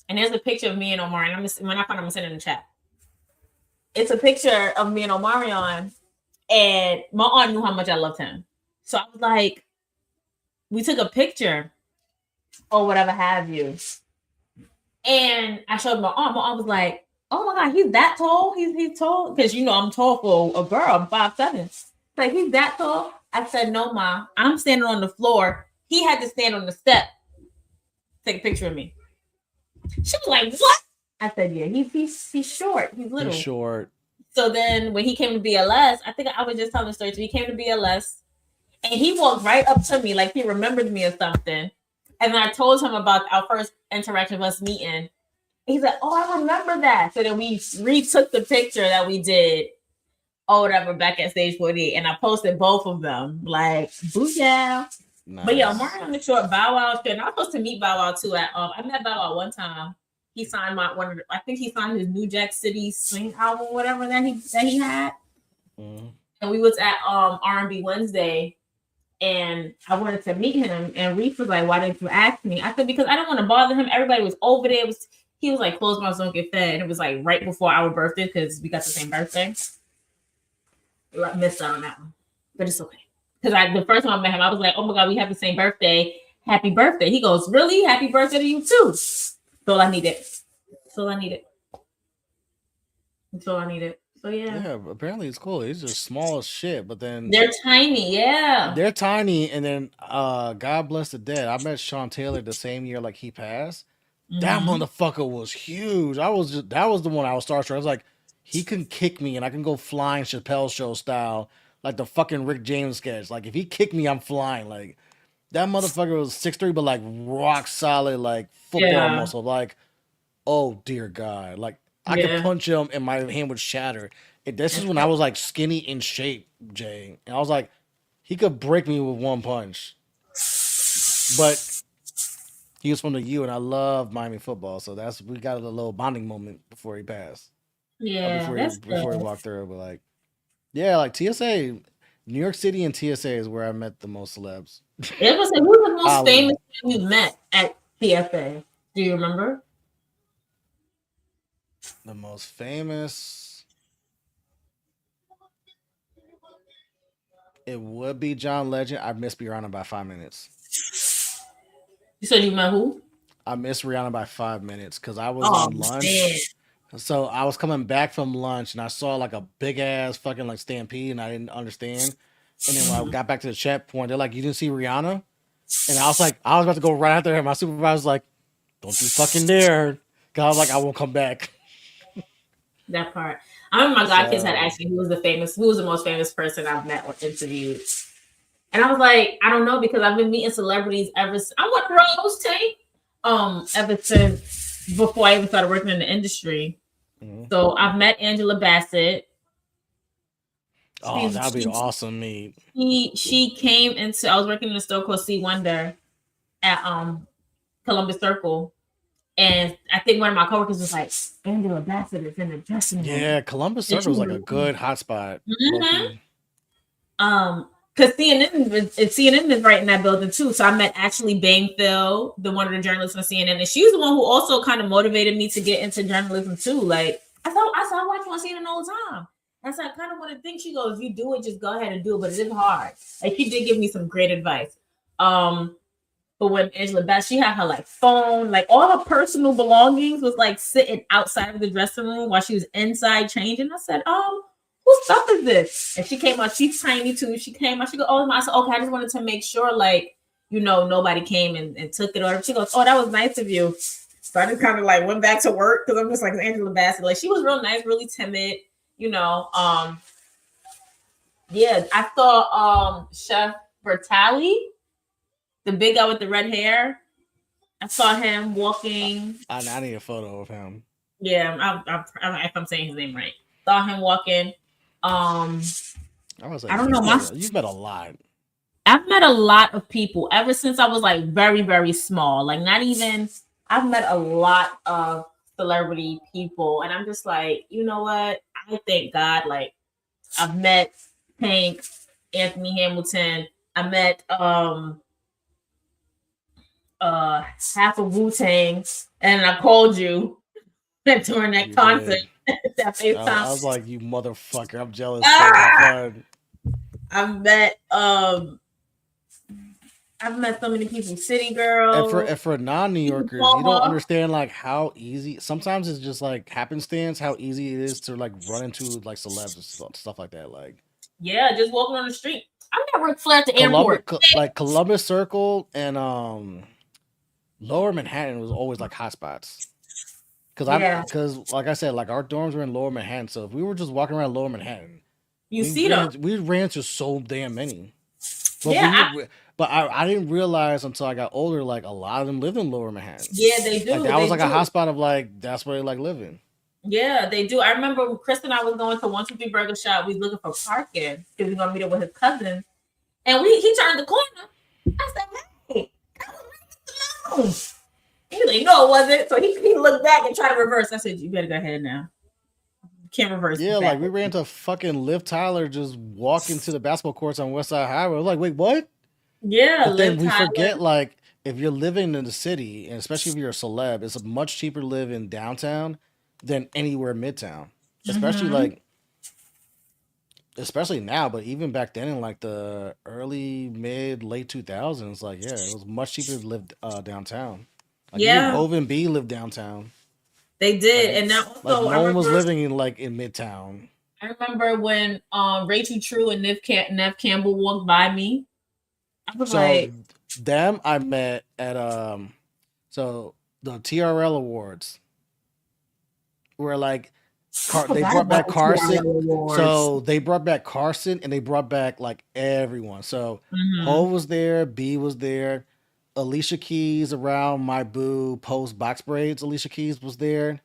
And there's a picture of me and Omar, and when I find I'm gonna send it in the chat. It's a picture of me and Omarion, and my aunt knew how much I loved him. So I was like, we took a picture or whatever have you. And I showed my aunt. My aunt was like, "Oh my god, he's that tall? He's tall?" Because you know I'm tall for a girl. I'm 5'7". Like he's that tall. I said, "No, ma. I'm standing on the floor. He had to stand on the step. Take a picture of me." She was like, "What?" I said, "Yeah, he's short. He's He's little." short. So then when he came to BLS, I think I was just telling the story. So he came to BLS and he walked right up to me like he remembered me or something. And then I told him about our first interaction of us meeting. He's like, "Oh, I remember that." So then we retook the picture that we did or whatever back at stage 48. And I posted both of them. Like, booyah. But yeah, Nice. Omari on the short Bow Wow shit. And I was supposed to meet Bow Wow too at I met Bow Wow one time. He signed I think he signed his New Jack City Swing album, whatever that he had. Hmm. And we was at R&B Wednesday, and I wanted to meet him. And Reef was like, "Why didn't you ask me?" I said, "Because I don't want to bother him. Everybody was over there. He was like, closed mouths don't get fed." And it was like right before our birthday because we got the same birthday. Missed out on that one, but it's okay. Because the first time I met him, I was like, "Oh my god, we have the same birthday. Happy birthday!" He goes, "Really? Happy birthday to you too." That's all I needed. That's all I needed. That's all I needed. So yeah, Yeah, apparently it's cool. He's just small as shit, but then they're tiny. Yeah. they're tiny. And then, God bless the dead. I met Sean Taylor the same year like he passed. That Mm-hmm. motherfucker was huge. That was the one I was starstruck. I was like, he can kick me and I can go flying Chappelle show style, like the fucking Rick James sketch. Like if he kicked me, I'm flying. Like that motherfucker was 6'3", but like rock solid, like football Yeah. muscle. Like, oh dear God. Like I could Yeah. punch him and my hand would shatter. This is when I was like skinny in shape, Jay. And I was like, he could break me with one punch. But he was from the U, and I love Miami football, so we got a little bonding moment before he passed, Yeah. That's before he good. walked through. But like, yeah, like TSA, New York City, and TSA is where I met the most celebs. It was like, who's the most famous Ali, man you met at TFA? Do you remember? the most famous, it would be John Legend. I missed Rihanna by 5 minutes. You said you met who? I missed Rihanna by 5 minutes because I was Oh on lunch. man. So I was coming back from lunch and I saw like a big ass fucking like stampede and I didn't understand. And then when I Mhm. got back to the checkpoint, they're like, "You didn't see Rihanna?" And I was like, I was about to go right after her. My supervisor was like, "Don't you fucking dare!" Cause I was like, I won't come back. That part. I remember my godkids had So asked me who was the most famous person I've met or interviewed. And I was like, I don't know because I've been meeting celebrities I went Rose Tank ever since before I even started working in the industry. mhm. So I've met Angela Bassett. Oh, She's that'd be she awesome, meet. she came into I was working in a store called C Wonder at Columbus Circle. And I think one of my coworkers was like, Angela Bassett is in the dressing room. Yeah, Columbus And Circle she is like a was good hotspot, low mm-hmm. key. Because CNN is right in that building too. So I met Ashley Bangfield, the one of the journalists on CNN, and she's the one who also kind of motivated me to get into journalism too. Like I watch you on CNN all the time. And so I kind of want to think she goes, "You do it, just go ahead and do it," but it is hard. Like she did give me some great advice. But when Angela Bass, she had her like phone, like all her personal belongings was like sitting outside of the dressing room while she was inside changing. I said, whose stuff is this? And she came out, she's tiny too. She came out, she goes, "Oh my," I said, "Okay, I just wanted to make sure, like, nobody came and took it." Or she goes, "Oh, that was nice of you." So I just kind of like went back to work because I'm just like Angela Bassett. Like she was real nice, really timid, you know. Yeah, I saw Chef Bertali, the big guy with the red hair. I saw him walking. I need a photo of him. Yeah, if I'm saying his name right. Saw him walking. Um, I was like, I don't know. you've met a lot. I've met a lot of people ever since I was like very, very small. Like not even. I've met a lot of celebrity people, and I'm just like, you know what? I thank God. Like, I've met Hank, Anthony Hamilton. I met uh half of Wu Tang, and I called you during that You concert did. that I FaceTime. was like, you motherfucker. I'm jealous. Go have Ah! fun. I've met I've met so many people. City And Girl, for non New Kiki Yorkers, you don't Palmer. understand like how easy. Sometimes it's just like happenstance how easy it is to like run into like celebs and stuff like that. Like Yeah, just walking on the street. I met Ric Flair at the Columbus, airport. like Columbus Circle and Lower Manhattan was always like hotspots. Yeah, Cause like I said, like our dorms were in Lower Manhattan, so if we were just walking around Lower Manhattan, you see them. we ran to so damn many. But Yeah, I didn't realize until I got older, like a lot of them lived in Lower Manhattan. yeah, they Like do. that was They like a do. hotspot of like that's where they like living. Yeah, they do. I remember when Chris and I was going to 123 Burger Shop. We was looking for parking because we were gonna meet up with his cousin, and he turned the corner. I said, "Hey, come on." He was like, "No, it wasn't." So he looked back and tried to reverse. I said, "You better go ahead now. You can't reverse Yeah, like we backwards." ran to fucking Liv Tyler just walking to the basketball courts on West Side Highway. I was like, wait, what? Yeah, But then Liv we Tyler. forget like if you're living in the city, and especially if you're a celeb, it's much cheaper to live in downtown than anywhere midtown. Especially Mm-hmm. like especially now, but even back then in like the early mid late 2000s, like yeah, it was much cheaper to live downtown. Like even Yeah, Hov and B lived downtown. they Like did. And now like also, no one was living in like in midtown. I remember when Rachel True and Nev Campbell walked by me. I was So like, them I met at so the TRL awards where like I They forgot brought about back the Carson. TRL Awards. So they brought back Carson and they brought back like everyone. So Hmm. Ho was there, B was there, Alicia Keys around my boo post box braids. Alicia Keys was there.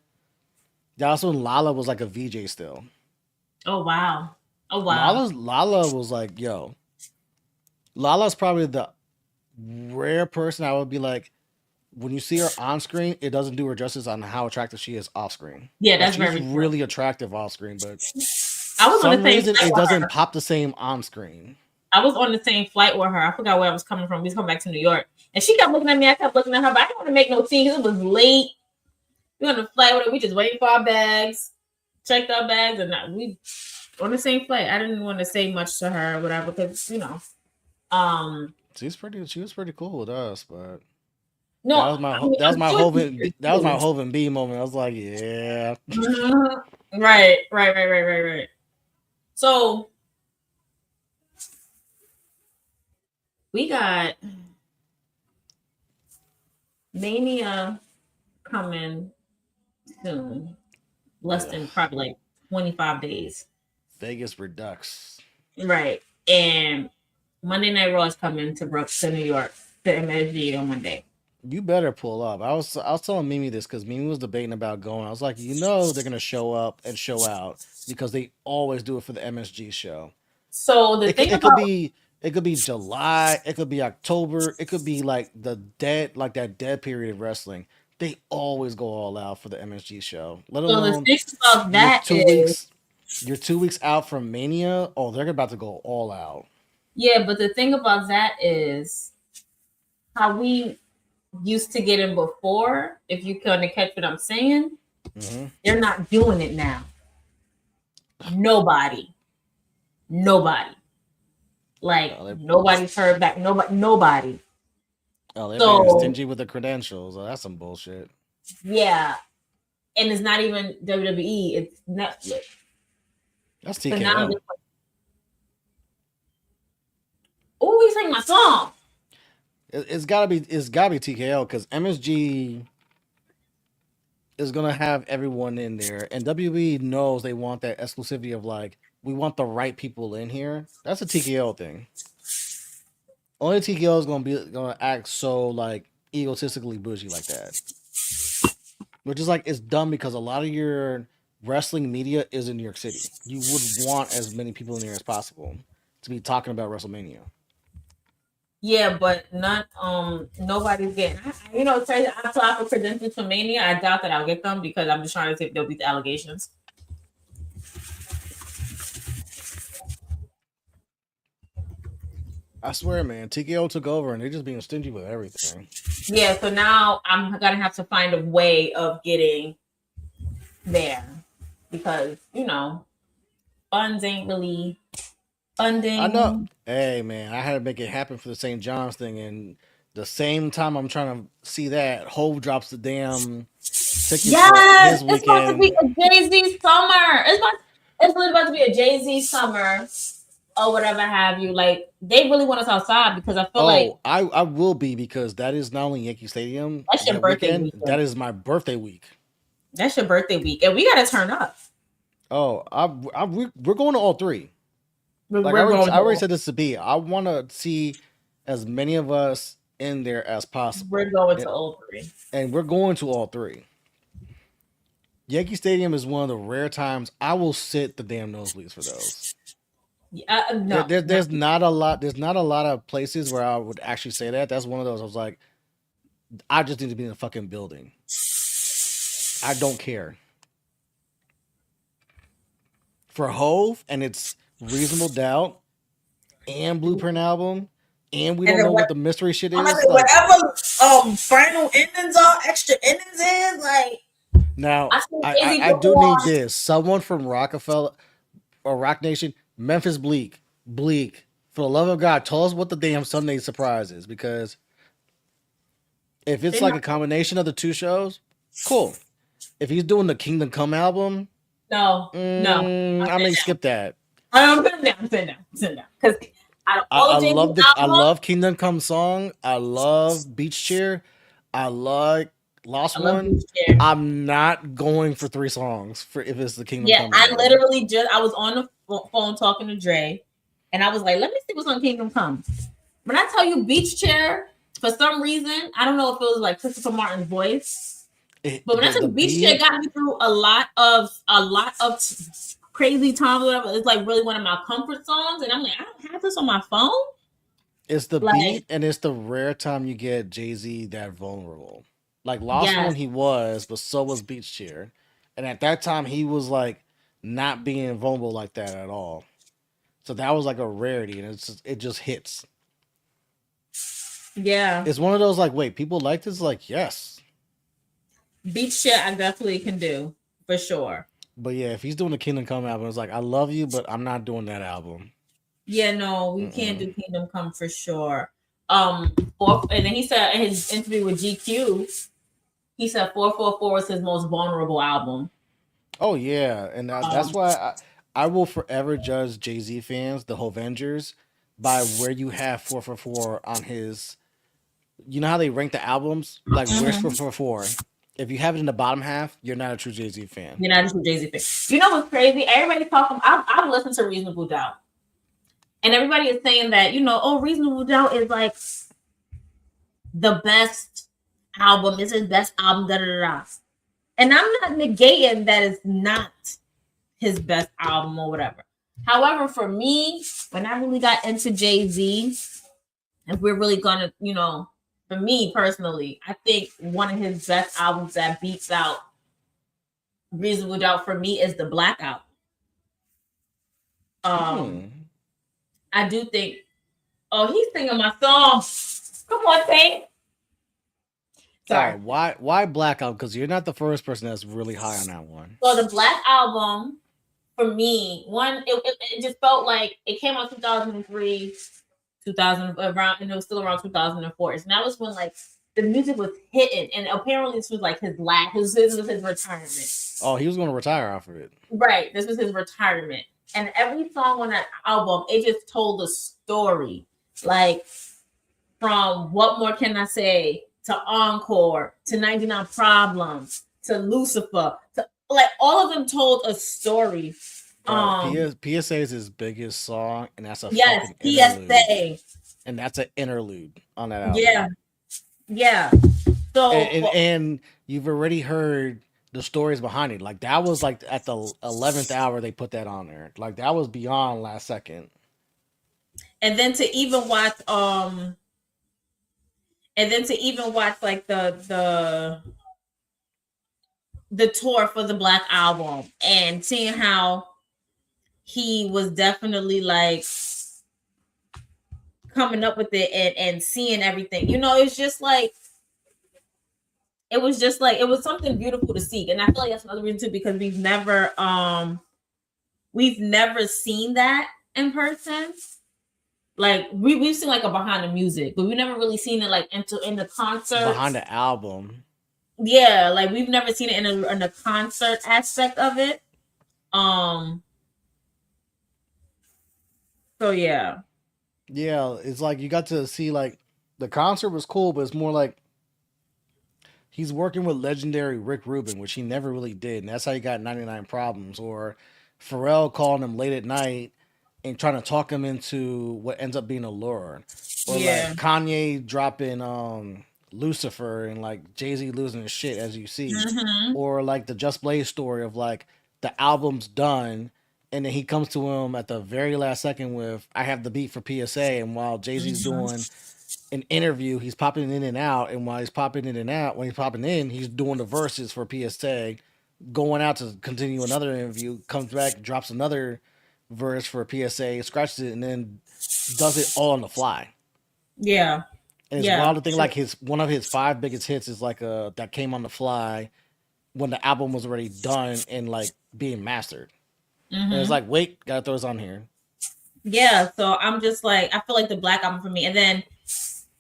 That was when Lala was like a VJ still. Oh wow. Oh wow. Lala was like, yo, Lala's probably the rare person I would be like, when you see her on screen, it doesn't do her justice on how attractive she is off screen. Yeah, Like that's she's very true. really attractive off screen, but I was on the some same reason flight it with doesn't her. pop the same on screen. I was on the same flight with her. I forgot where I was coming from. We was coming back to New York. And she kept looking at me. I kept looking at her, but I didn't want to make no scene because it was late. We were on the flight with her. We just waiting for our bags, checked our bags, and we on the same flight. I didn't want to say much to her or whatever because, um, She was pretty cool with us, but no, I mean, I'm sure she's pretty That was my cool. Hovind B moment. I was like, yeah. Mhm. Right. So we got Mania coming soon, less Ugh. than probably like 25 days. Vegas Redux. Right. And Monday Night Raw is coming to Brooks to New York to MSG on Monday. You better pull up. I was telling Mimi this because Mimi was debating about going. I was like, you know, they're gonna show up and show out because they always do it for the MSG show. So the thing about It could be July, it could be October, it could be like that dead period of wrestling. They always go all out for the MSG show. Let so the alone thing about you're that two is weeks you're 2 weeks out from Mania. Oh, they're about to go all out. yeah, but the thing about that is how we used to get in before, if you kind of catch what I'm saying, Mm-hmm. they're not doing it now. Nobody. Nobody. Like Oh, they nobody's heard back. Nobody. they're being So stingy with the credentials. Oh, that's some bullshit. yeah. And it's not even WWE, it's Netflix. That's So now I'm TKO. just like, oh, he's singing my song. It's gotta be TKO because MSG is gonna have everyone in there, and WWE knows they want that exclusivity of like we want the right people in here. That's a TKO thing. Only TKO is gonna act so like egotistically bougie like that, which is like it's dumb because a lot of your wrestling media is in New York City. You would want as many people in there as possible to be talking about WrestleMania. Yeah, but not nobody's getting. You know, it's crazy. I applied for credentials for Mania. I doubt that I'll get them because I'm just trying to see if they'll beat the allegations. I swear, man, TKO took over and they're just being stingy with everything. Yeah, so now I'm gonna have to find a way of getting there because funds ain't really I know. funding. Hey, man, I had to make it happen for the St. John's thing, and the same time I'm trying to see that, Hove drops the damn tickets for Yes, his it's about to be weekend. a Jay Z summer. It's really about to be a Jay Z summer or whatever have you. Like they really want us outside because I feel like Oh, I will be because that is not only Yankee Stadium that's your that birthday weekend, weekend. that is my birthday week. That's your birthday week, and we gotta turn up. Oh, we're going to all three. Like We're going I already to said this to be. I want to see as many of us in there as we're possible, going to all three. and we're going to all three. Yankee Stadium is one of the rare times I will sit the damn nosebleeds for those. No, no. There's not a lot. There's not a lot of places where I would actually say that. That's one of those. I was like, I just need to be in a fucking building. I don't care for Hove, and it's Reasonable Doubt and Blueprint album, and we And don't then know what? what the mystery shit I'm gonna is. say Like whatever final endings are, extra endings is like. now, I seen Jay Z I do need perform. this. Someone from Rockefeller or Rock Nation, Memphis Bleak. For the love of God, tell us what the damn Sunday surprise is because if it's They like not, a combination of the two shows, cool. If he's doing the Kingdom Come album, no. I'm I sitting may down. skip that. I'm sitting down. I'm sitting down. I'm sitting down. Because out of all the Jay Z I albums, love Kingdom Come song. I love Beach Chair. I like Lost I love One. Beach Chair. I'm not going for three songs for if it's the Kingdom Yeah, Come I album. literally I was on the phone talking to Dre, and I was like, let me see what's on Kingdom Come. When I tell you Beach Chair, for some reason, I don't know if it was like Christopher Martin's voice, but when I The took Beach Chair, beat, got me through a lot of crazy times. Whatever. It's like really one of my comfort songs, and I'm like, I don't have this on my phone. it's the Like, beat, and it's the rare time you get Jay Z that vulnerable. Like Lost yes, One, he was, but so was Beach Chair, and at that time he was like not being vulnerable like that at all. So that was like a rarity, and it just hits. yeah, It's one of those like, wait, people like this? Like, yes. Beach Chair, I definitely can do for sure. But yeah, if he's doing the Kingdom Come album, it's like I love you, but I'm not doing that album. Yeah, no, we can't Mm-mm. do Kingdom Come for sure. And then he said in his interview with GQ, he said 444 was his most vulnerable album. Oh yeah, and Um, that's why I will forever judge Jay Z fans, the Avengers, by where you have 444 on his. You know how they rank the albums? Like where's mhm. 444? If you have it in the bottom half, you're not a true Jay Z fan. You're not just a Jay Z fan. You know what's crazy? Everybody talking. I've listened to Reasonable Doubt, and everybody is saying that oh, Reasonable Doubt is like the best album. It's his best album. Da da da. Da. And I'm not negating that it's not his best album or whatever. However, for me, when I really got into Jay Z, if we're really gonna, for me personally, I think one of his best albums that beats out Reasonable Doubt for me is the Blackout. Um, Hmm. I do think. Oh, he's singing my song. Come on, Tank. All Sorry. right, why Blackout? Because you're not the first person that's really high on that one. So the Black Album for me, it just felt like it came out 2003, 2000 around, and it was still around 2004. And that was when like the music was hitting, and apparently this was like his last. This was his retirement. Oh, he was going to retire off of it. Right. This was his retirement. And every song on that album, it just told a story. Like from What More Can I Say to Encore to 99 Problems to Lucifer to like all of them told a story. Bro, Um PSA is his biggest song, and that's a yes, fucking interlude. PSA. And that's an interlude on that Yeah, album. yeah. So And you've already heard the stories behind it. Like that was like at the 11th hour they put that on there. Like that was beyond last second. and then to even watch and then to even watch like the tour for the Black Album and seeing how he was definitely like coming up with it and seeing everything. It's just like it was just like it was something beautiful to see. And I feel like that's another reason too, because we've never seen that in person. Like we've seen like a behind the music, but we've never really seen it like in the concert. Behind the album. Yeah, like we've never seen it in a concert aspect of it. Um so yeah. Yeah, it's like you got to see like the concert was cool, but it's more like he's working with legendary Rick Rubin, which he never really did, and that's how he got 99 Problems. Or Pharrell calling him late at night and trying to talk him into what ends up being Allure. Or Yeah. like Kanye dropping Lucifer and like Jay-Z losing his shit as you see. Mhm. Or like the Just Blaze story of like the album's done and then he comes to him at the very last second with I have the beat for PSA, and while Jay-Z's doing Mhm. an interview, he's popping in and out, and while he's popping in and out, when he's popping in, he's doing the verses for PSA, going out to continue another interview, comes back, drops another verse for PSA, scratches it, and then does it all on the fly. Yeah. And it's Yeah. wild to think like his one of his five biggest hits is like that came on the fly when the album was already done and like being mastered. And it's Mhm. like, wait, gotta throw this on here. Yeah, so I'm just like I feel like the Black Album for me. And then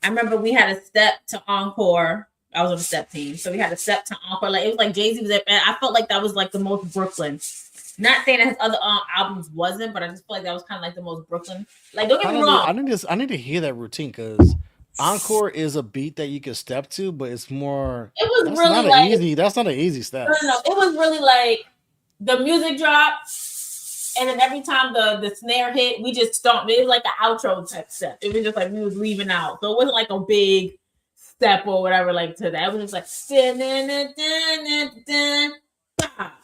I remember we had a step to encore. I was on the step team, so we had a step to encore. Like it was like Jay-Z was there, and I felt like that was like the most Brooklyn. Not saying that his other albums wasn't, but I just feel like that was kind of like the most Brooklyn. Like don't get me wrong, I need to hear that routine because encore is a beat that you can step to, but it's more. it was really like That's not an easy no, step. no, no. It was really like the music dropped, and then every time the snare hit, we just stomped. It was like the outro type step. It was just like we was leaving out, so it wasn't like a big step or whatever like to that. It was just like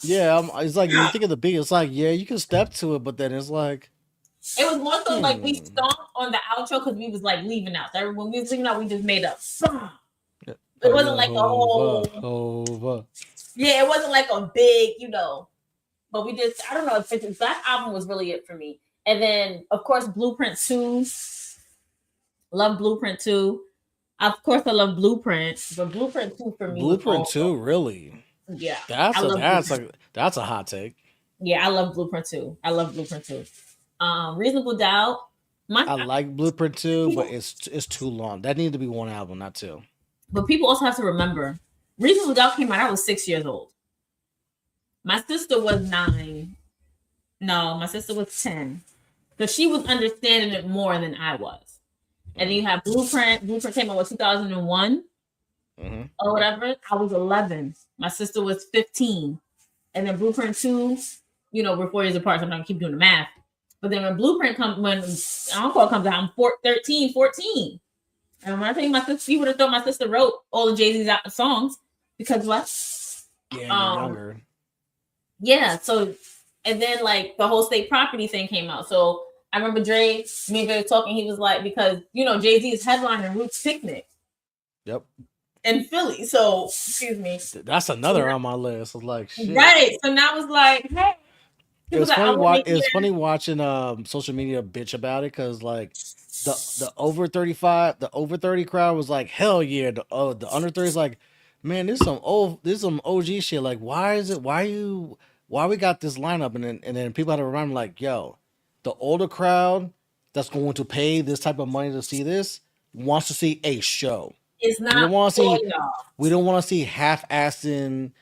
Yeah, it's like you think of the beat, it's like yeah, you can step to it, but then it's like it was more so like we hmm. stomped on the outro because we was like leaving out. So when we was leaving out, we just made up. It Oh wasn't yeah, like a whole hova. yeah, it wasn't like a big, but we just I don't know, that album was really it for me. And then of course Blueprint 2. Love Blueprint 2. Of course I love Blueprint, but Blueprint 2 for me was Blueprint also two, really? yeah. I love That's Blueprint. like that's a hot take. Yeah, I love Blueprint 2. I love Blueprint 2. Reasonable Doubt. My I like Blueprint two, but people it's too long. That needed to be one album, not two. but people also have to remember Reasonable Doubt came out, I was 6 years old. My sister was 9. No, my sister was 10. So she was understanding it more than I was. And then you have Blueprint. Blueprint came out with 2001 Mm-hmm. or whatever. I was 11. My sister was 15. And then Blueprint 2, we're 4 years apart, so I'm not gonna keep doing the math. But then when Encore comes out, I'm 13, 14. And when I think my sister, you would have thought my sister wrote all of Jay-Z's songs because what? Yeah, you're Um, younger. yeah, so and then like the whole state property thing came out. So I remember me and Dre talking, he was like, because Jay-Z is headlining Roots Picnic Yep. in Philly. So excuse me. That's another on my list. It's like shit. Right. So now it's like, hey, he was like, I want to It's hear funny watching social media bitch about it because like the over 35 the over 30 crowd was like hell yeah, the under 30 is like man, this some OG shit, like why we got this lineup, and then people had to remind me like yo, the older crowd that's going to pay this type of money to see this wants to see a show. it's We don't not want to for see y'all. half-assing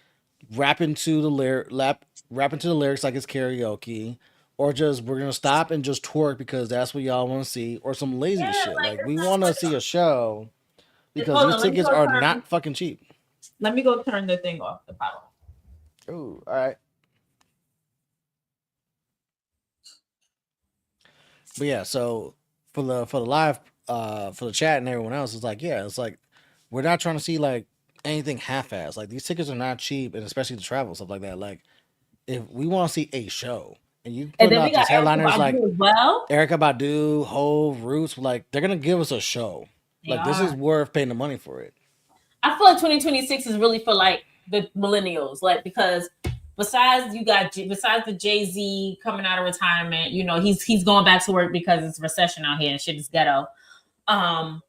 rapping to the rapping to the lyrics like it's karaoke, or just we're gonna stop and just twerk because that's what y'all want to see, or some Yeah, lazy shit. like Like it's we not want for to see a show y'all. because Hold these on, let me tickets go are turn not fucking cheap. let me go turn the thing off, the power. Ooh, all right. But yeah, so for the live for the chat and everyone else, it's like yeah, it's like we're not trying to see like anything half-ass. Like these tickets are not cheap, and especially the travel stuff like that. Like if we want to see a show, and you And putting then we out got these Erica headliners like Badu as well. Erica Badu, Hove, Roots, like they're gonna give us a show. They Like this is are. worth paying the money for it. I feel like 2026 is really for like the millennials, like because besides the Jay-Z coming out of retirement, he's going back to work because it's recession out here and shit is ghetto. Um,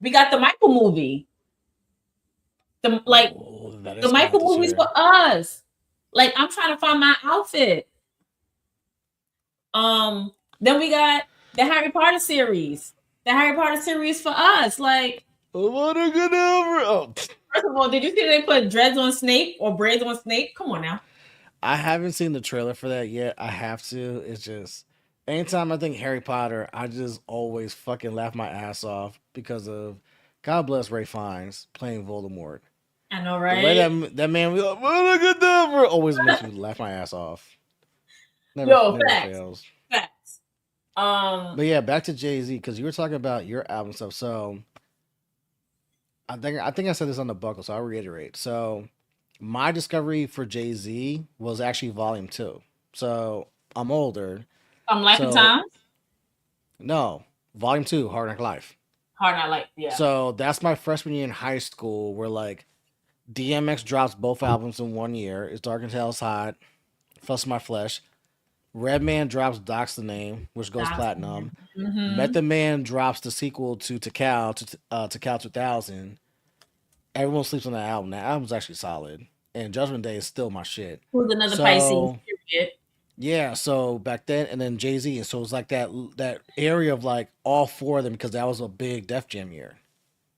we got the Michael movie. Like Oh, that the is coming out Michael this movies year. for us. Like I'm trying to find my outfit. Then we got the Harry Potter series. The Harry Potter series for us. Like, What a good number! Oh, first of all, did you see they put dreads on Snape or braids on Snape? Come on now. I haven't seen the trailer for that yet. I have to. It's just anytime I think Harry Potter, I just always fucking laugh my ass off because of God bless Ray Fiennes playing Voldemort. I know, The way right? that man was like, what a good number always makes me laugh my ass off. Never Yo, never facts, fails. facts. Um, But yeah, back to Jay Z because you were talking about your album stuff. So I think I said this on the buckle, so I'll reiterate. So my discovery for Jay Z was actually Volume Two. So I'm older. Life and So Times. no, Volume Two, Hard Knock Life. Hard Not Life. Yeah. So that's my freshman year in high school, where like DMX drops both albums in 1 year. It's Dark and Tales Hot, Fuss My Flesh. Redman drops Doc's the Name, which goes That's platinum. mm-hmm. Method Man drops the sequel to Cal 2000. Everyone sleeps on that album. That album's actually solid, and Judgment Day is still my shit. Who's another Pisces? So Period. yeah, so back then, and then Jay Z, and so it's like that area of like all four of them because that was a big Def Jam year,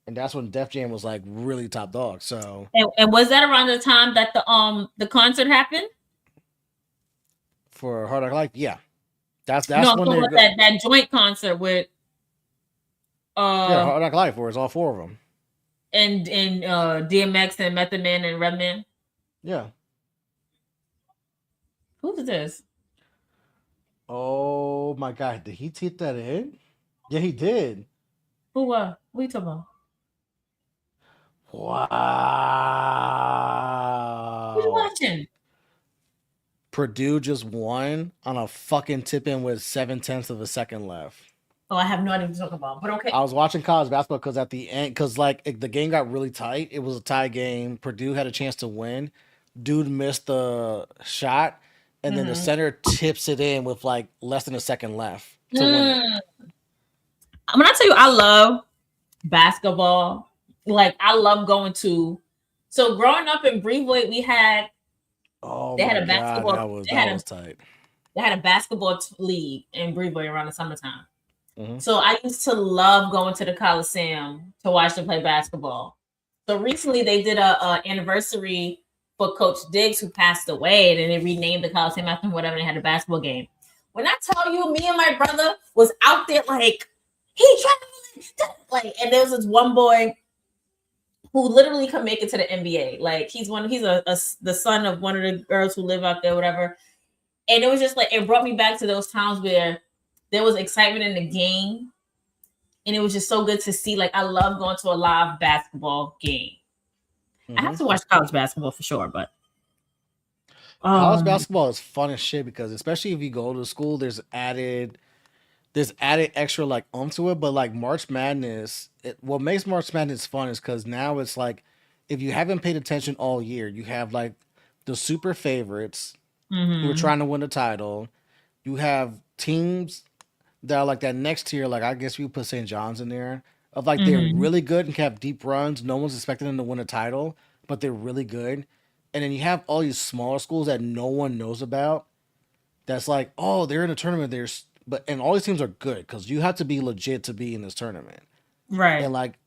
and that's when Def Jam was like really top dog. So And was that around the time that the concert happened? for Hard Knock Life, yeah, that's No, I'm when talking they're about good. that joint concert with Yeah, uh Hard Knock Life, where it's all four of them. and DMX and Method Man and Redman. Yeah. Who's this? Oh my God, did he take that in? Yeah, he did. Who what are you talking about? What you Wow. watching? Purdue just won on a fucking tip in with 7/10 of a second left. Oh, I have no idea what you're talking about. But okay. I was watching college basketball because at the end, because like the game got really tight. It was a tie game. Purdue had a chance to win. Dude missed the shot, and then the Mm-hmm. center tips it in with like less than a second left to win it. Mm. When I tell you I love basketball, like I love going to. So growing up in Brevoort, Oh they had my a God, basketball that was tight. they had a basketball league in Brevoort around the summertime. Hmm. So I used to love going to the Coliseum to watch them play basketball. So recently they did a anniversary for Coach Diggs who passed away, and then they renamed the Coliseum after him, whatever. They had a basketball game. When I tell you, me and my brother was out there like he traveling, like, and there was this one boy who literally could make it to the NBA. Like he's the son of one of the girls who live out there, whatever. And it was just like it brought me back to those times where there was excitement in the game, and it was just so good to see. Like I love going to a live basketball game. I have Hmm. to watch college basketball for sure, but College um, basketball is fun as shit because especially if you go to school, there's added extra like onto it. But like March Madness, what makes March Madness fun is because now it's like if you haven't paid attention all year, you have like the super favorites who are mm-hmm, trying to win the title. You have teams that are like that next tier, like I guess we put St. John's in there, of like they're mm-hmm, really good and can have deep runs. No one's expecting them to win a title, but they're really good. And then you have all these smaller schools that no one knows about. That's like, oh, they're in a tournament. But and all these teams are good because you have to be legit to be in this tournament. right, And like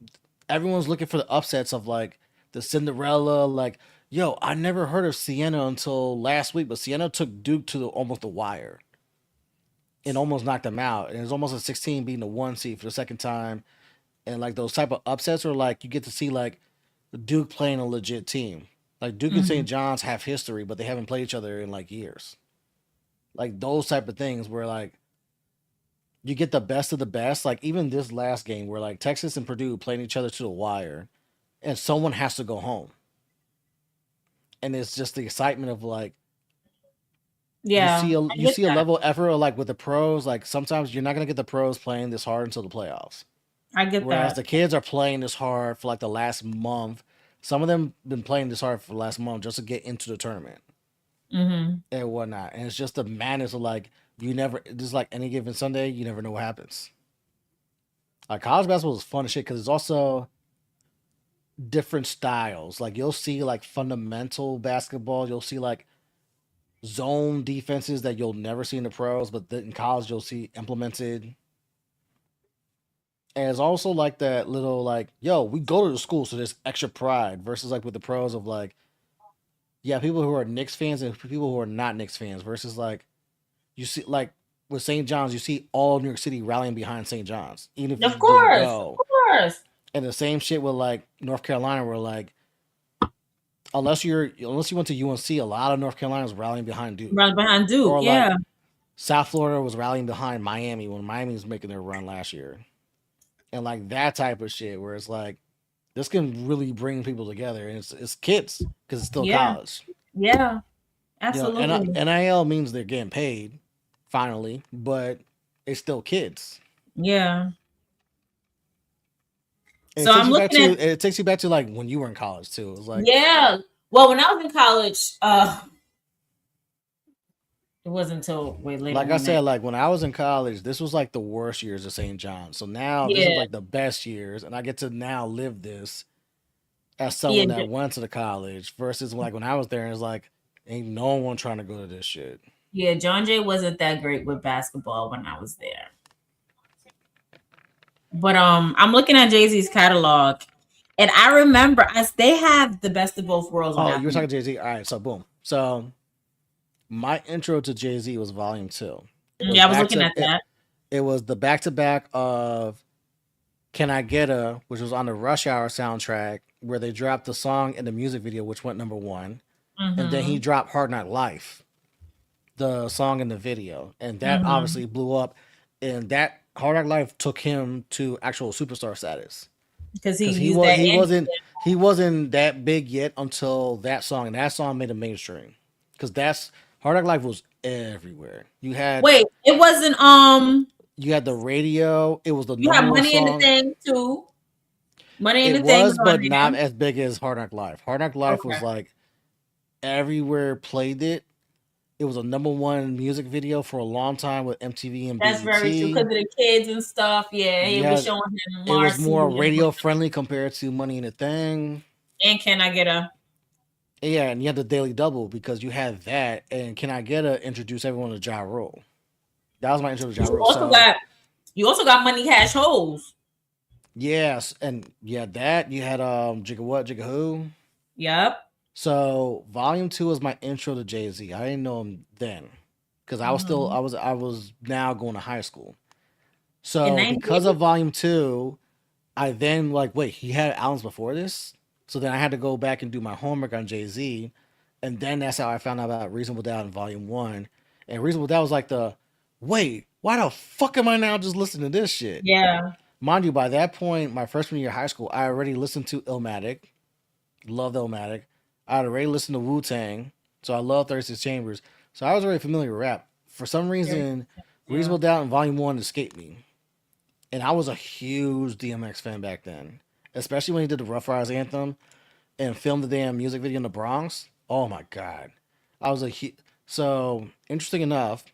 everyone's looking for the upsets of like the Cinderella. Like, yo, I never heard of Siena until last week, but Siena took Duke to almost the wire and almost knocked them out. And it was almost a 16 beating the one seed for the second time. And like those type of upsets are like you get to see like Duke playing a legit team. Like Duke and mm-hmm, St. John's have history, but they haven't played each other in like years. Like those type of things where like you get the best of the best. Like even this last game where like Texas and Purdue playing each other to the wire, and someone has to go home. And it's just the excitement of like you yeah, see a I you get see a that. level of effort like with the pros. Like sometimes you're not gonna get the pros playing this hard until the playoffs. I get Whereas that. the kids are playing this hard for like the last month. Some of them been playing this hard for the last month just to get into the tournament Hmm. and whatnot. And it's just the madness of like you never just like any given Sunday, you never know what happens. Like college basketball is fun as shit because it's also different styles. Like you'll see like fundamental basketball, you'll see like zone defenses that you'll never see in the pros, but then in college you'll see implemented. And it's also like that little like, yo, we go to the school, so there's extra pride versus like with the pros of like, yeah, people who are Knicks fans and people who are not Knicks fans versus like you see like with St. John's, you see all of New York City rallying behind St. John's, even if you Of didn't course, of go. course. And the same shit with like North Carolina, where like unless you went to UNC, a lot of North Carolina was rallying behind Duke, Right behind Duke. or like Yeah, South Florida was rallying behind Miami when Miami was making their run last year, and like that type of shit, where it's like this can really bring people together, and it's kids because it's still yeah, college. yeah. You know, Absolutely. NIL means they're getting paid finally, but it's still kids. Yeah. And So I'm looking at, it takes you back to like when you were in college too. It was like yeah. Well, when I was in college, it wasn't until way later like I on that. said, like when I was in college, this was like the worst years of St. John. So now this is Yeah, like the best years, and I get to now live this as yeah, someone that went to the college versus like when I was there, and it's like ain't no one trying to go to this shit. yeah. John Jay wasn't that great with basketball when I was there. But I'm looking at Jay Z's catalog, and I remember as they have the best of both worlds on Oh, you were Apple. talking Jay Z. All right, so boom. So my intro to Jay Z was Volume Two. It was Yeah, I was looking at it, that. it was the back to back of Can I Get A, which was on the Rush Hour soundtrack, where they dropped the song and the music video, which went number one. And then he Hmm. dropped Hard Knock Life, the song and the video. And that Hmm. obviously blew up. And that Hard Knock Life took him to actual superstar status. Because he Because used that engine. he wasn't that big yet until that song. And that song made him mainstream. Because that's Hard Knock Life was everywhere. Wait, it wasn't You had the radio. It was the you number have one Money in the song. Thing too. Money in It the Thing was was, on but not there. as big as Hard Knock Life. Hard Knock Life Okay. was like everywhere played it. It was a number one music video for a long time with MTV and That's very true because BET. of the kids and stuff. Yeah, it was Yeah, showing him it was Marcy more and radio friendly compared to Money in a Thing. Can I get a? Yeah, and you had the Daily Double because you had that. And Can I Get a introduce everyone to Ja Rule. That was my intro to Ja You Rule. also So got you also got Money Cash Holes. yes, and you had that. You had Jigga What Jigga Who. Yep. So Volume Two was my intro to Jay Z. I didn't know him then because Hmm. I was now going to high school. In So because of '98. Volume Two, I then like wait he had albums before this. So then I had to go back and do my homework on Jay Z, and then that's how I found out about Reasonable Doubt in Volume One. And Reasonable Doubt was like the wait why the fuck am I now just listening to this shit? Yeah. Mind you, by that point, my freshman year of high school, I already listened to Illmatic, loved Illmatic. I had already listened to Wu Tang, so I love 36 Chambers. So I was already familiar with rap. For some Yeah. reason, Yeah. Reasonable Doubt in Volume 1 escaped me. And I was a huge DMX fan back then, especially when he did the Rough Riders anthem and filmed the damn music video in the Bronx. Oh my God. I was a so interesting enough.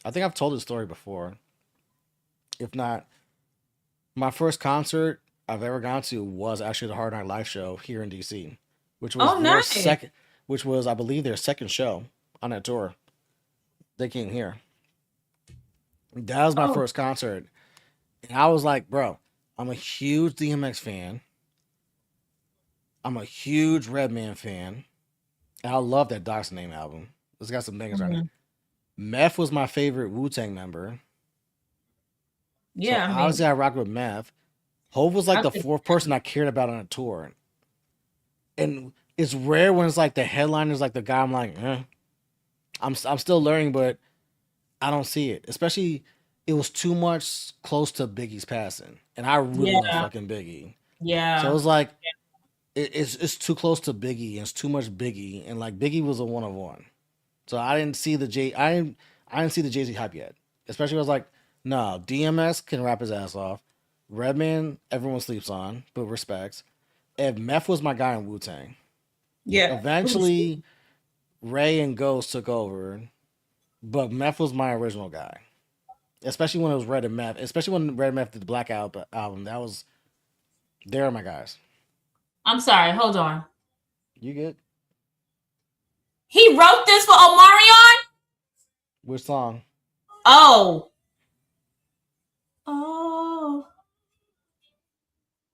I think I've told this story before. If not, my first concert I've ever gone to was actually the Hard Night Live show here in DC, which was Oh, their nice. second, which was I believe their second show on that tour. They came here. That was my Oh, first concert, and I was like, bro, I'm a huge DMX fan. I'm a huge Redman fan, and I love that Doc's Name album. It's got some bangers on it. mhm. Meth was my favorite Wu Tang member, so Yeah. I mean, obviously I rock with Meth. Hove was like I the think fourth person I cared about on a tour, and it's rare when it's like the headliner is like the guy I'm like, I'm still learning, but I don't see it. Especially, it was too much close to Biggie's passing, and I really love yeah, fucking Biggie. So it yeah, was like it's too close to Biggie, and it's too much Biggie, and like Biggie was a one of one. So I didn't see the Jay Z hype yet. Especially, I was like, no, DMX can rap his ass off. Redman, everyone sleeps on, but respects. If Meth was my guy in Wu Tang. Yeah. Eventually, Ray and Ghost took over, but Meth was my original guy. Especially when it was Red and Meth. Especially when Red and Meth did the Black album. That was, they're my guys. I'm sorry. Hold on. You good? He wrote this for Omarion? Which song? Oh. Oh.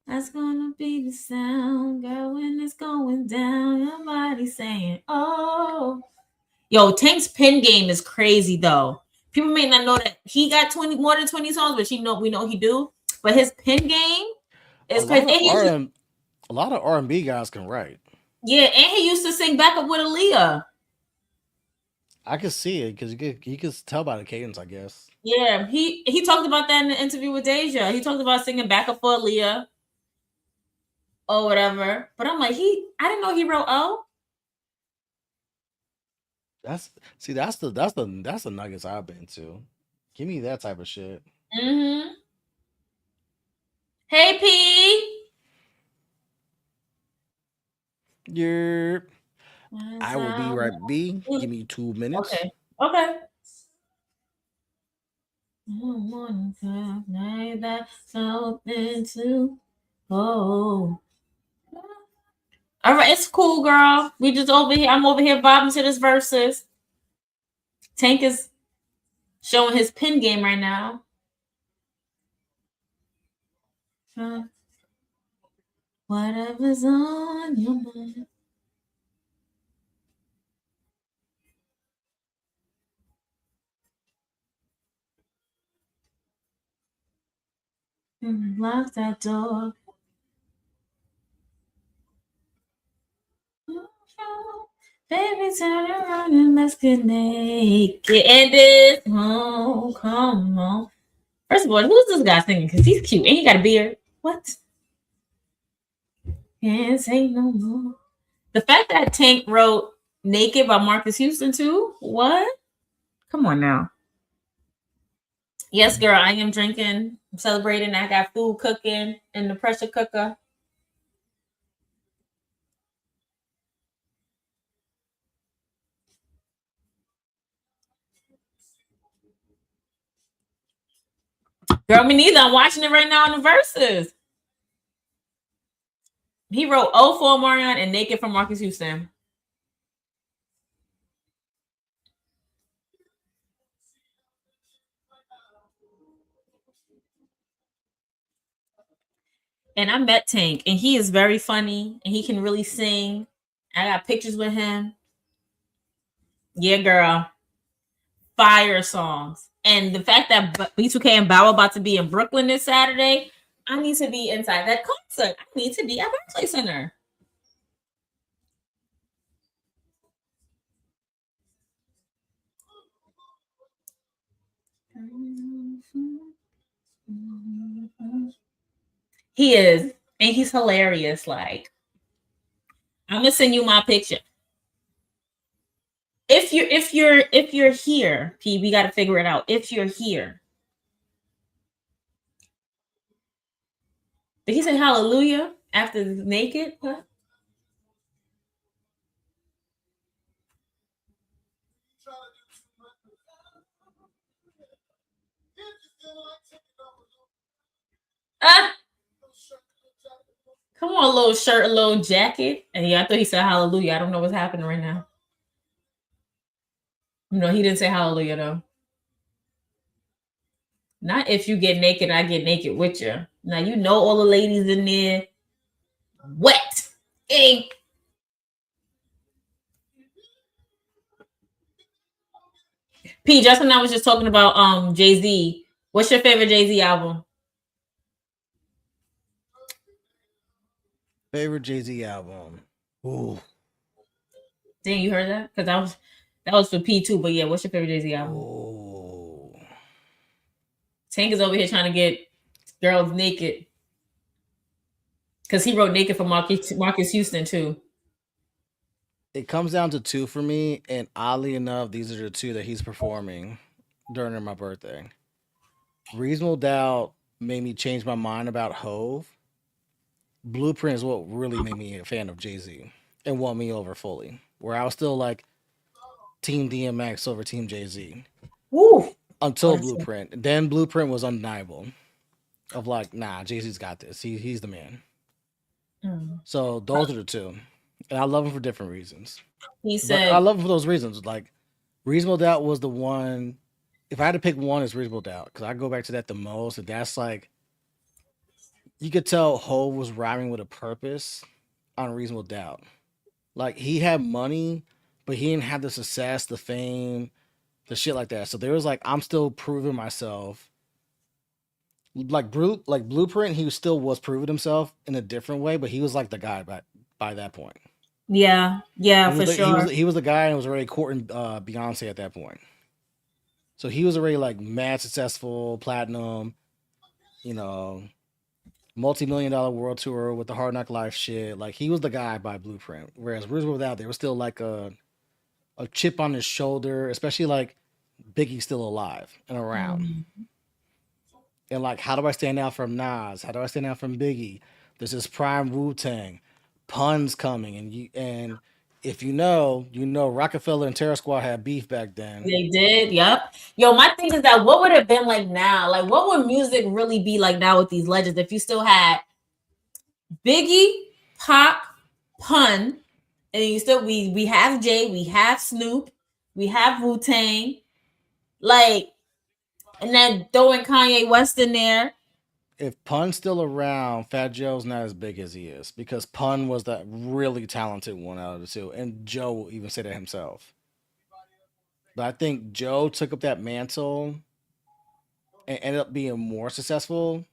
That's gonna be the sound, girl, when it's going down. Your body saying, oh. Yo, Tank's pin game is crazy though. People may not know that he got more than 20 songs, but we know he do. But his pin game is crazy. A lot of R&B guys can write. Yeah, and he used to sing backup with Aaliyah. I could see it because you could tell by the cadence, I guess. Yeah, he talked about that in the interview with Deja. He talked about singing backup for Aaliyah or whatever. But I'm like, I didn't know he wrote O. That's the nuggets I've been to. Give me that type of shit. Mm-hmm. Hey P. I will be right B. Give me 2 minutes. Okay. That something to all right, it's cool, girl. We just over here. I'm over here vibing to this verses. Tank is showing his pin game right now. Whatever's on your mind. Lock that door. Baby, turn around and let's get naked. And this, oh, come on. First of all, who's this guy singing? Because he's cute. And he got a beard. What? Can't say no more. The fact that Tank wrote Naked by Marcus Houston, too? What? Come on now. Yes, girl, I am drinking. I'm celebrating. I got food cooking in the pressure cooker. Girl, me neither. I'm watching it right now in the verses. He wrote O for Omarion and Naked for Marcus Houston. And I met Tank, and he is very funny, and he can really sing. I got pictures with him. Yeah, girl. Fire songs. And the fact that B2K and Bow about to be in Brooklyn this Saturday, I need to be inside that concert. I need to be at Barclays Center. He is, and he's hilarious. Like, I'm gonna send you my picture. If you're here, P, we got to figure it out. If you're here, did he say hallelujah after naked? Huh? Ah, come on, a little shirt, a little jacket. And yeah, I thought he said hallelujah. I don't know what's happening right now. No, he didn't say hallelujah though. Not if you get naked, I get naked with you. Now you know all the ladies in there wet. Hey. P, just when I was just talking about Jay-Z. What's your favorite Jay-Z album? Favorite Jay-Z album. Ooh. Dang, you heard that? Because that was for P too. But yeah, what's your favorite Jay-Z album? Ooh. Tank is over here trying to get girls naked. Because he wrote Naked for Marcus Houston too. It comes down to 2 for me, and oddly enough, these are the 2 that he's performing during my birthday. Reasonable Doubt made me change my mind about Hove. Blueprint is what really made me a fan of Jay Z and won me over fully. Where I was still like Team DMX over Team Jay Z Woo. until Blueprint. Then Blueprint was undeniable. Of like, nah, Jay Z's got this. He's the man. So those are the two, and I love him for different reasons. He But said, I love him for those reasons. Like Reasonable Doubt was the one. If I had to pick one, it's Reasonable Doubt because I go back to that the most, and that's like you could tell Hove was rhyming with a purpose on Reasonable Doubt. Like he had money, but he didn't have the success, the fame, the shit like that. So there was like I'm still proving myself. Like Blueprint, he still was proving himself in a different way, but he was like the guy by that point. yeah, for sure. He was the guy and was already courting Beyonce at that point. So he was already like mad successful, platinum, you know, multi-million-dollar world tour with the Hard Knock Life shit. Like he was the guy by Blueprint. Whereas Reasonable Without, there was still like a chip on his shoulder, especially like Biggie's still alive and around. And like, how do I stand out from Nas? How do I stand out from Biggie? This is prime Wu Tang, puns coming, and if you know, Rockefeller and Terror Squad had beef back then. They did, yep. Yo, my thing is that what would it have been like now? Like, what would music really be like now with these legends if you still had Biggie, Pac, Pun, and you still we have Jay, we have Snoop, we have Wu Tang, like, and then throwing Kanye West in there. If Pun's still around, Fat Joe's not as big as he is because Pun was that really talented one out of the two, and Joe will even say that himself. But I think Joe took up that mantle and ended up being more successful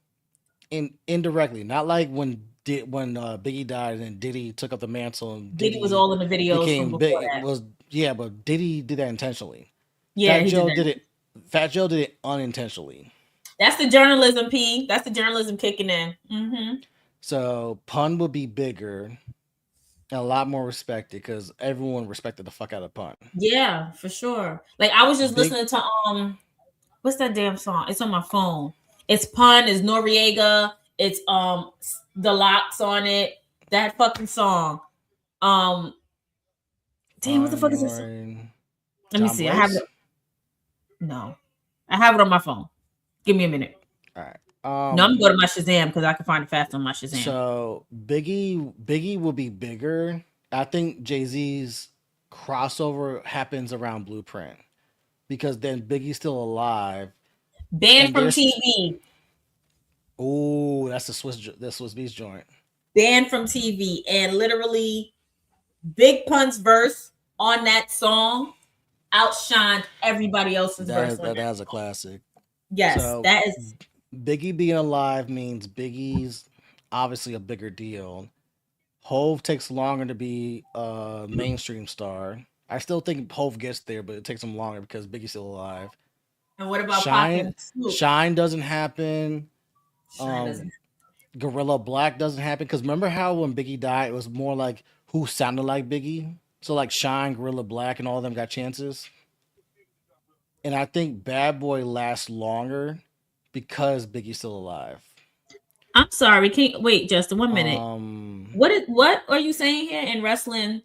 indirectly, not like when Biggie died and Diddy took up the mantle and Diddy was all in the videos became from big. before that. It was but Diddy did that intentionally. Yeah, Fat Joe did it unintentionally. That's the journalism, P. That's the journalism kicking in. Mm-hmm. So Pun would be bigger and a lot more respected because everyone respected the fuck out of Pun. Yeah, for sure. Like I was just listening to what's that damn song? It's on my phone. It's Pun, it's Noriega, it's the Locks on it. That fucking song. Damn, what the fuck is this? Let me see. I have it. No. I have it on my phone. Give me a minute. All right. No, I'm going to my Shazam because I can find it fast on my Shazam. So Biggie will be bigger. I think Jay-Z's crossover happens around Blueprint because then Biggie's still alive. Banned from TV. Oh, that's the Swiss Beats joint. Banned from TV, and literally Big Pun's verse on that song outshined everybody else's verse. That is a classic. Yes, so that is. Biggie being alive means Biggie's obviously a bigger deal. Hove takes longer to be a mainstream star. I still think Hove gets there, but it takes him longer because Biggie's still alive. And what about Shine doesn't happen. Gorilla Black doesn't happen because remember how when Biggie died, it was more like who sounded like Biggie. So like Shine, Gorilla Black, and all of them got chances. And I think Bad Boy lasts longer because Biggie's still alive. I'm sorry. Can't wait, Justin. 1 minute. What are you saying here in wrestling?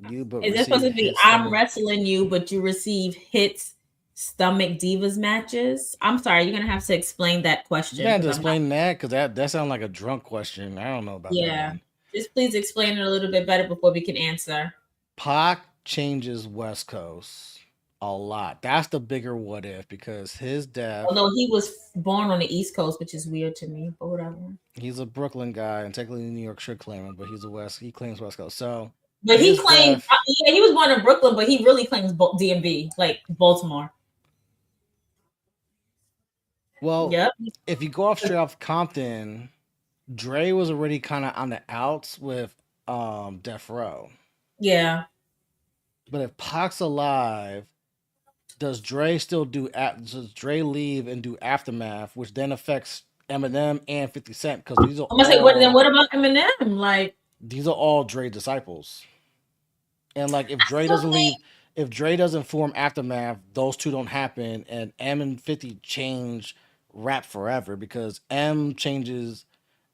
Is it supposed to be I'm wrestling you, but you receive hits, stomach divas matches? I'm sorry. You're gonna have to explain that question. You have to explain that because that sounds like a drunk question. I don't know about that. Yeah, just please explain it a little bit better before we can answer. Pac changes West Coast a lot. That's the bigger what if because his death. Although he was born on the East Coast, which is weird to me, but whatever. He's a Brooklyn guy, and technically New York should claim him, but he claims West Coast. So, but he claims he was born in Brooklyn, but he really claims DMV, like Baltimore. Well, if you go straight off Compton, Dre was already kind of on the outs with Death Row. Yeah. But if Pac's alive, does Dre leave and do Aftermath, which then affects Eminem and 50 Cent? Because these are what about Eminem? Like these are all Dre disciples. And like if Dre doesn't leave if Dre doesn't form Aftermath, those two don't happen, and M and 50 change rap forever because M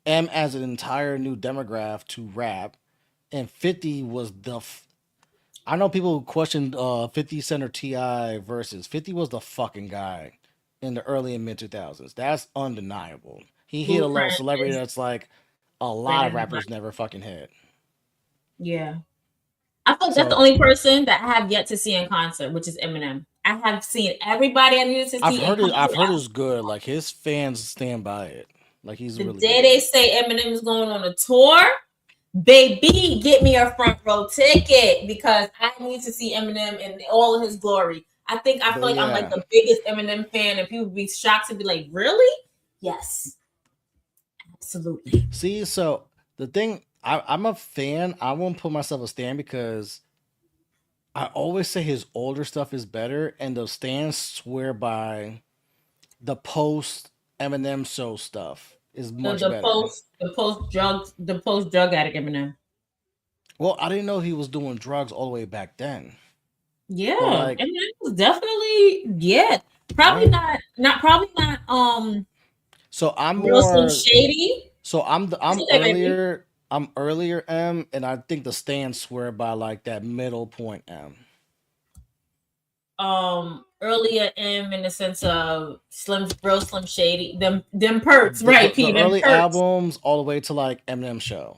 as an entire new demographic to rap, and 50 was I know people questioned 50 Cent or Ti versus 50 was the fucking guy in the early and mid 2000s. That's undeniable. He hit a level of Blueprint celebrity is that's like a lot of bringing it back. rappers never fucking hit. Yeah. I feel like that's the So only person that I have yet to see in concert, which is Eminem. I have seen everybody I needed to see in concert. I've heard it's good. Like his fans stand by it. Like he's The really day good. they say Eminem is going on a tour, baby, get me a front row ticket because I need to see Eminem in all of his glory. I feel But like I'm like yeah, the biggest Eminem fan, and people be shocked to be like, "Really? Yes, absolutely." see, so the thing, I'm a fan. I won't put myself a stand because I always say his older stuff is better, and the stands swear by the post Eminem show stuff is The, much the better. post the post drug addict Eminem. Well, I didn't know he was doing drugs all the way back then. But Yeah, like, Eminem was definitely all probably right. not So I'm real Slim more. Shady. So I'm Okay, maybe. earlier. I'm earlier M, and I think the stands swear by like that middle point M. Earlier in the sense of real Slim Shady, them perks, right, The P, them early perks. albums all the way to like Eminem show,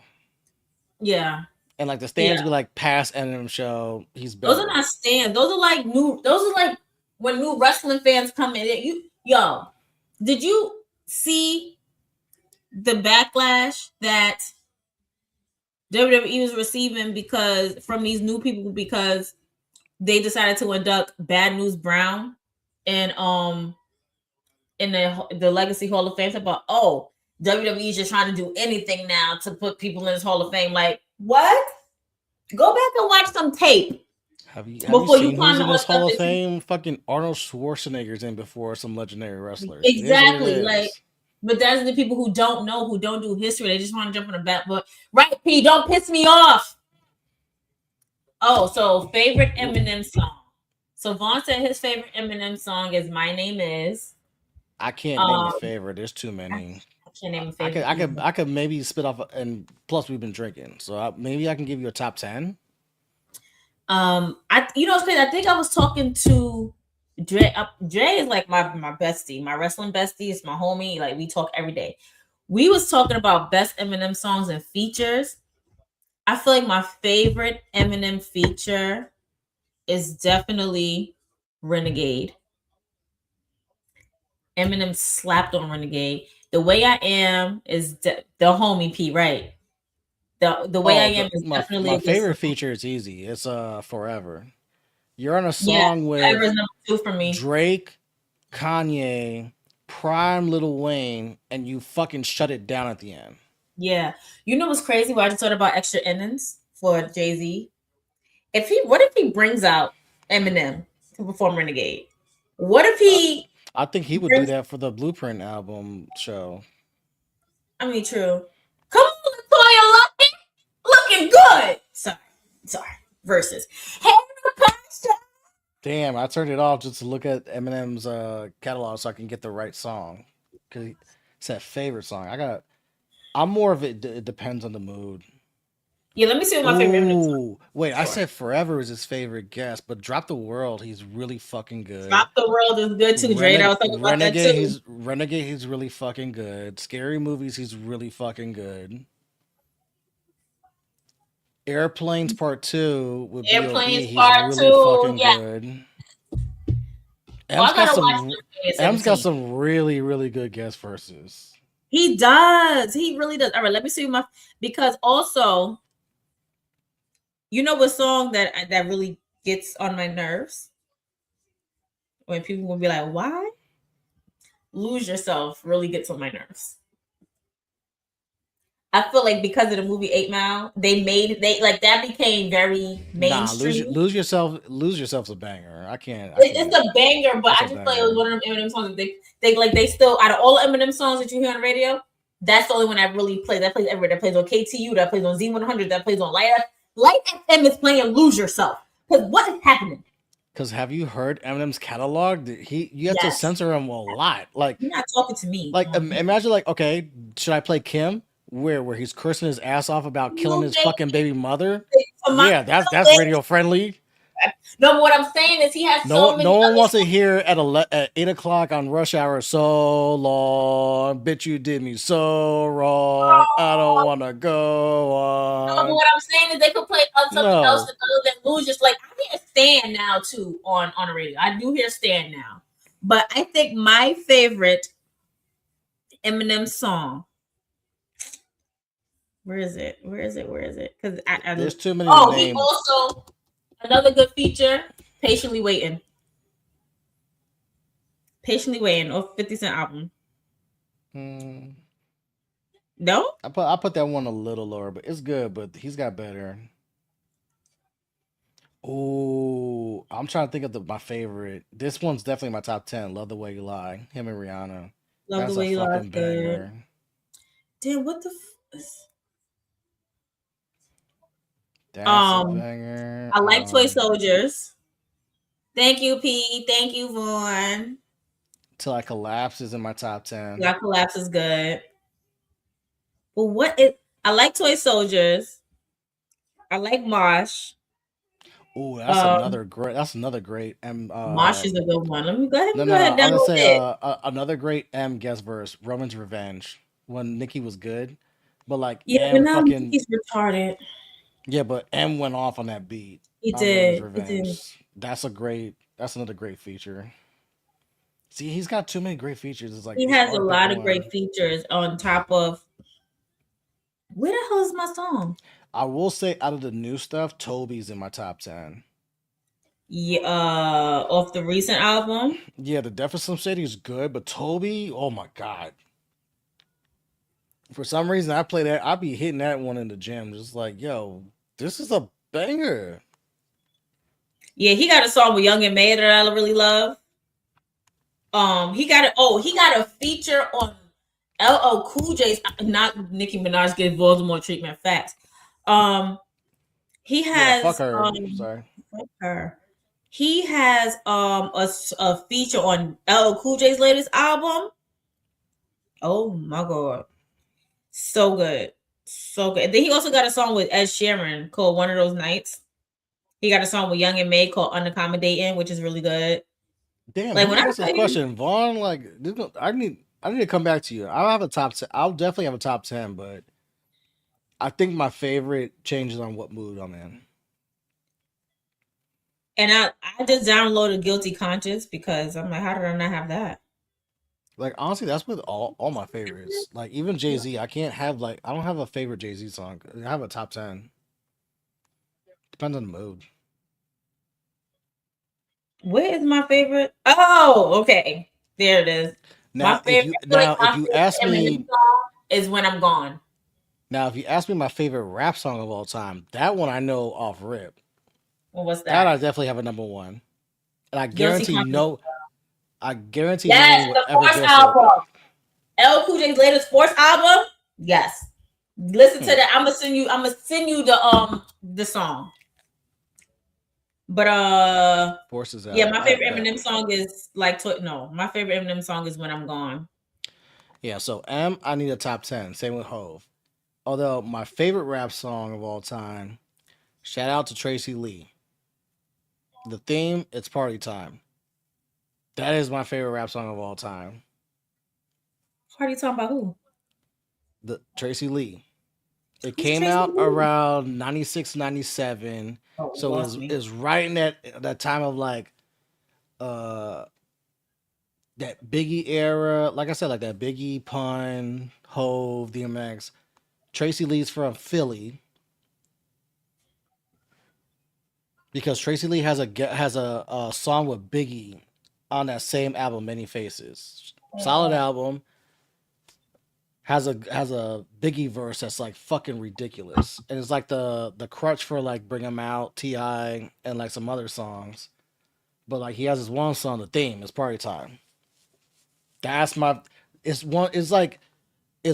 Yeah, and like the yeah. stands be like past Eminem show, he's Those are better. not stands. Those are like new. Those are like when new wrestling fans come in. Did you see the backlash that WWE was receiving because from these new people because they decided to induct Bad News Brown and in the Legacy Hall of Fame about WWE is just trying to do anything now to put people in this Hall of Fame. Like what? Go back and watch some tape Have you before you seen who's climb in all the this stuff Hall of that you Fame? Fucking Arnold Schwarzenegger's in before some legendary wrestlers. It is what it exactly like. is. But that's the people who don't know, who don't do history. They just want to jump on the back. But right, P, don't piss me off. Oh, so favorite Eminem song. So Vaughn said his favorite Eminem song is "My Name Is." I can't name a Um, favorite. There's too I many. can't name a favorite either. I could maybe spit off, and plus we've been drinking, so maybe I can give you a top 10. It's crazy. I think I was talking to Dre. Dre is like my bestie, my wrestling bestie. It's my homie. Like we talk every day. We was talking about best Eminem songs and features. I feel like my favorite Eminem feature is definitely Renegade. Eminem slapped on Renegade. The Way I Am is the homie P, right? The Way I Oh, Am is definitely my a good favorite song. feature is easy. It's Forever. You're on a Yeah, song Forever with is number 2 for me. Drake, Kanye, Prime, Lil Wayne, and you fucking shut it down at the end. Yeah. You know what's crazy? What I just thought about extra innings for Jay-Z. What if he brings out Eminem to perform Renegade? What if Uh, he I think he would do brings that for the Blueprint album show. I mean true. Come on, Latoya, looking good. Sorry. Versus. Hey, Pastor. Damn, I turned it off just to look at Eminem's catalog so I can get the right song. Cause he said favorite song. I'm more of it. It depends on the mood. Yeah, let me see what my favorite Eminem song Ooh, wait! I is. said Forever is his favorite guest, but Drop the World, he's really fucking good. Drop the World is good too, Dre. I was talking about that too. Renegade, he's really fucking good. Scary Movies, he's really fucking good. Airplanes Part Two with B.O.B. Airplanes He's Part really 2. fucking Yeah. good. Oh, M's I got gotta watch some. M's got 17. some really good guest verses. He does. He really does. All right, let me see because also, you know what song that really gets on my nerves? When people will be like, why? Lose Yourself really gets on my nerves. I feel like because of the movie 8 Mile, that became very Nah, mainstream. lose yourself. Lose yourself's a banger. I can't. It's a banger, but It's I a just feel like it banger. was one of them Eminem songs that they still out of all the Eminem songs that you hear on the radio, that's the only one that really plays. That plays everywhere. That plays on KTU. That plays on Z100. That plays on Light FM is playing Lose Yourself. Because what is happening? Because have you heard Eminem's catalog? You have to Yes. censor him a lot. You're not talking to me. Imagine like, okay, should I play Kim? Where he's cursing his ass off about killing No, his fucking baby mother? for my Yeah, that's radio friendly. No, but what I'm saying is he has so many No one other wants to hear at 8 o'clock on rush hour. So long, bitch, you did me so wrong. I don't want to go No, but on. what I'm saying is they could play something else No, other than lose. Just like I hear Stan now too on the radio. I do hear Stan now. But I think my favorite Eminem song. Where is it? Because there's too many oh, he names. also another good feature. Patiently waiting. Patiently Waiting off 50 Cent album. Hmm. No? I put that one a little lower, but it's good. But he's got better. Oh, I'm trying to think of my favorite. This one's definitely my top 10. Love the Way You Lie. Him and Rihanna. Love That's the a Way You Lie. fucking banger. Damn, what the That's a banger. I like Toy Soldiers. Thank you, P. Thank you, Vaughn. Till I Collapse is in my top 10. That Collapse is good. But I like Toy Soldiers. I like Mosh. Oh, that's another great. That's another great M. Mosh is a good one. Let me go ahead. No, Go ahead. I was Download gonna say it. another great M guest verse, Roman's Revenge, when Nicki was good, but like Yeah, but M now fucking he's retarded. yeah, but M went off on that beat He on Roman's did. Revenge. That's another great feature. See, he's got too many great features. It's like He it's has a hard to pick lot of one. great features on top of. Where the hell is my song? I will say, out of the new stuff, Toby's in my top 10. Yeah, off the recent album. Yeah, the Death of Slim Shady is good, but Toby, oh my god. For some reason, I play that. I be hitting that one in the gym, just like, yo, this is a banger. Yeah, he got a song with Young and May that I really love. He got a feature on LL Cool J's, not Nicki Minaj gives Voldemort treatment. Facts. He has Fuck her. Sorry. Fuck her. He has a feature on LL Cool J's latest album. Oh my god, so good, so good. And then he also got a song with Ed Sheeran called "One of Those Nights." He got a song with Young and May called "Unaccommodating," which is really good. Damn, Like let when me I ask this question, Vaughn. Like, I need to come back to you. I'll have a top 10. I'll definitely have a top 10, but I think my favorite changes on what mood I'm in. And I just downloaded Guilty Conscience because I'm like, how did I not have that? Like, honestly, that's with all my favorites. Like, even Jay-Z, I don't have a favorite Jay-Z song. I have a top 10. Depends on the mood. Where is my favorite? Oh, okay. There it is. Now, if you ask me, is When I'm Gone. now if you ask me my favorite rap song of all time, that one I know off rip. Well, what's That that? I definitely have a number one, and I Guilty guarantee Conscience. no one will ever Force guess album. LL Cool J's latest Force album. Yes, listen to that. I'm gonna send you the song. But Forces out. yeah, my favorite Eminem song is my favorite Eminem song is When I'm Gone. Yeah, so I need a top 10. Same with Hove. Although my favorite rap song of all time, shout out to Tracy Lee. The theme, it's Party Time. That is my favorite rap song of all time. What are you talking about? Who? The Tracy Lee. It Who's came Tracy out Lee? around 96, 97. Oh, So it's right in that time of like that Biggie era. Like I said, like that Biggie, Pun, Hove, DMX. Tracy Lee's from Philly. Because Tracy Lee has a song with Biggie on that same album, Many Faces. Solid album. Has a Biggie verse that's like fucking ridiculous, and it's like the crutch for like Bring 'Em Out, T.I., and like some other songs. But like he has this one song, the theme is Party Time. That's it's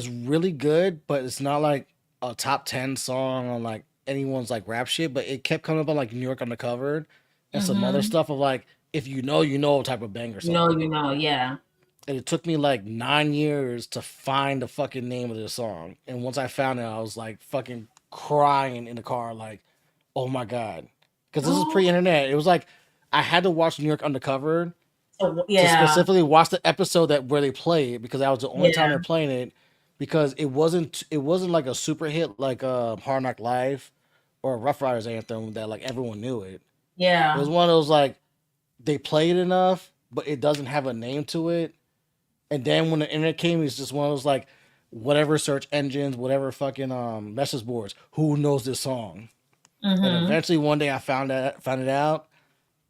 really good, but it's not like a top 10 song on like anyone's like rap shit. But it kept coming up on like New York Undercover, and some other Mm-hmm. stuff of like, if you know type of banger song. Yeah. And it took me like 9 years to find the fucking name of this song. And once I found it, I was like fucking crying in the car, like, oh my god, because this is Oh, pre-internet. It was like I had to watch New York Undercover so, to yeah. specifically watch the episode that where they play it, because that was the only time Yeah. they're playing it, because it wasn't like a super hit like Hard Knock Life or Rough Riders anthem that like everyone knew it. It Yeah. was one of those like they played enough, but it doesn't have a name to it. And then when the internet came, it's just one of those like whatever search engines, whatever fucking message boards. Who knows this song? And Mm-hmm. eventually one day I found it out,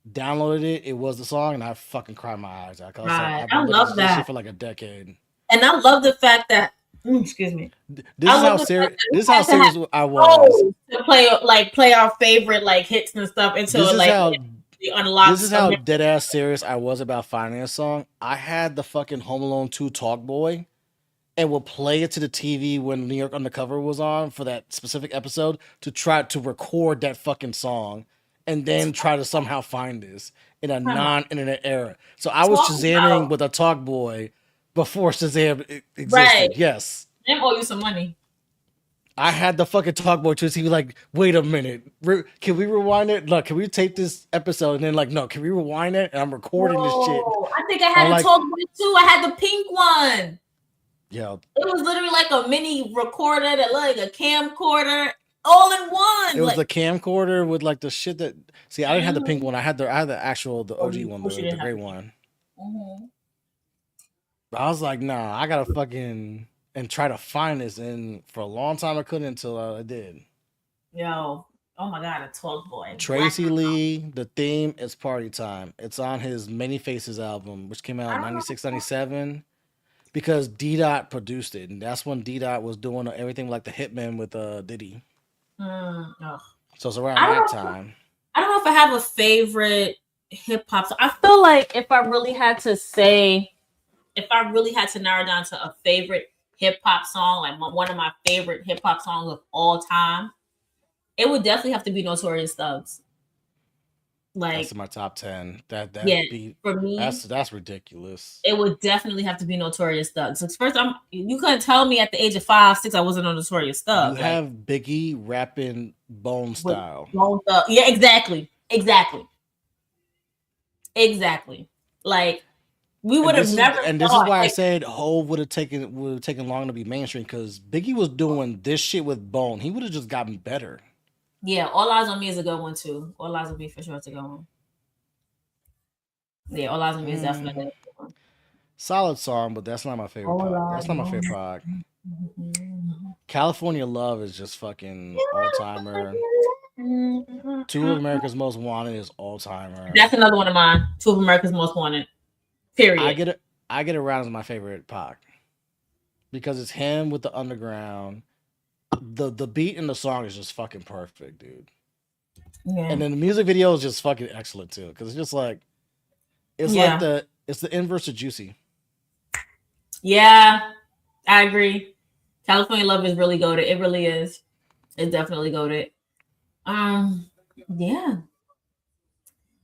downloaded it. It was the song, and I fucking cried my eyes out. 'Cause I was like, Right. I've I been looking love at this shit that. for like a decade. And I love the fact that excuse me. This I is love how the fact serious. that we This is how had to have serious I was. goals to play our favorite like hits and stuff This until is like how. it This unlocks is a how memory. dead ass serious I was about finding a song. I had the fucking Home Alone 2 Talk Boy and would play it to the TV when New York Undercover was on for that specific episode to try to record that fucking song and then try to somehow find this in a Come on. non-internet era. So I was Talk Shazamming about with a Talk Boy before Shazam right. existed. Yes. Them owe you some money. I had the fucking Talk Boy too. So he was like, wait a minute. Can we rewind it? Look, can we take this episode? And then like, no, can we rewind it? And I'm recording this shit. No, I think I I'm had a like, talk boy too. I had the pink one. yo, It was literally like a mini recorder that looked like a camcorder all in one. it was Like, the camcorder with like the shit that. See, I didn't have the pink mhm. one. I had the actual the Oh, OG you one, wish you the didn't have gray the pink. one. Mm-hmm. But I was like, nah, I gotta fucking and try to find this. And for a long time, I couldn't until I did. Yo, oh my god, a talk boy. Black. Tracy Lee, the theme is Party Time. It's on his Many Faces album, which came out in 96, 97. Because D Dot produced it, and that's when D Dot was doing everything like the Hitman with Diddy. Ugh. So it's around I that don't know. time. I don't know if I have a favorite hip hop song. I feel like if I really had to narrow down to a favorite hip hop song, like one of my favorite hip hop songs of all time, it would definitely have to be Notorious Thugs. That's Like, in my top 10. That yeah, beat, for me, that's ridiculous. it would definitely have to be Notorious Thugs. Like, first, you couldn't tell me at the age of 5, 6, I wasn't a Notorious You Thug. Like, have Biggie rapping Bone with style. Bone Thug. Yeah, exactly. Like, we would have never And this is thought. why I Like, said Hov would have taken long to be mainstream, because Biggie was doing this shit with Bone. He would have just gotten better. yeah, All Eyes on Me is a good one too. All Eyes on Me for sure is a good one. Yeah, All Eyes on Me is definitely a good one. Solid song, but that's not my favorite All pop. Eyes That's not my on favorite pop. Me. California Love is just fucking all timer. Two of America's Most Wanted is all timer. That's another one of mine. Two of America's Most Wanted. Period. I get around as my favorite Pac because it's him with the underground. The beat in the song is just fucking perfect, dude. Yeah. And then the music video is just fucking excellent too, because it's just like it's the inverse of Juicy. Yeah, I agree. California Love is really goated. It really is. It's definitely goated. Yeah.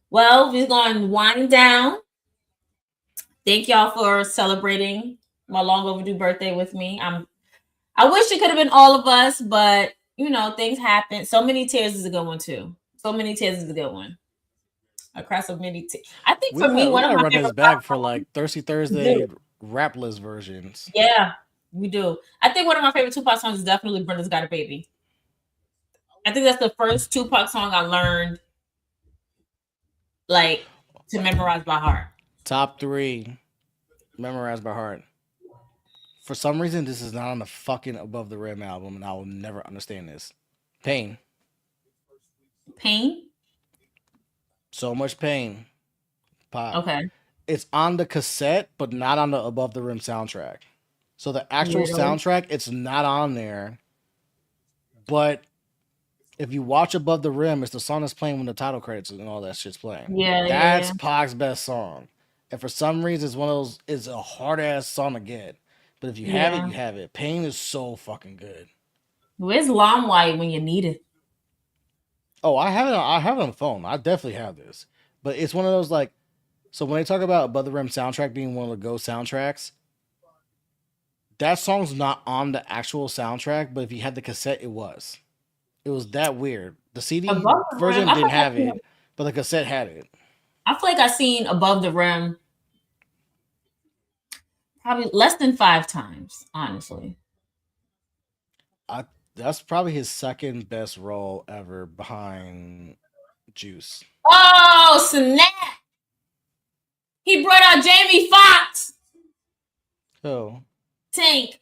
Well, we're going to wind down. Thank y'all for celebrating my long overdue birthday with me. I wish it could have been all of us, but you know, things happen. So Many Tears is a good one too. So Many Tears is a good one. Across so many tears. I think for me, one of my run favorite this back for like Thirsty Thursday rap list versions. Yeah, we do. I think one of my favorite Tupac songs is definitely Brenda's Got a Baby. I think that's the first Tupac song I learned like to memorize by heart. Top 3 memorized by heart. For some reason, this is not on the fucking Above the Rim album, and I will never understand this. Pain. Pain? So Much Pain. Pop. Okay. It's on the cassette, but not on the Above the Rim soundtrack. So the actual soundtrack, it's not on there. But if you watch Above the Rim, it's the song that's playing when the title credits and all that shit's playing. Yeah, That's Pac's best song. And for some reason, it's one of those, it's a hard ass song to get. But if you have it, you have it. Pain is so fucking good. Where's Limelight when you need it? Oh, I have it. I have it on the phone. I definitely have this, but it's one of those like. So when they talk about Above the Rim soundtrack being one of the Go soundtracks, that song's not on the actual soundtrack. But if you had the cassette, it was. It was that weird. The CD Above the Rim. version I didn't feel like have it, but the cassette had it. I've seen Above the Rim probably less than 5 times, honestly. That's probably his second best role ever behind Juice. Oh, snap! He brought out Jamie Foxx. Oh, Tank.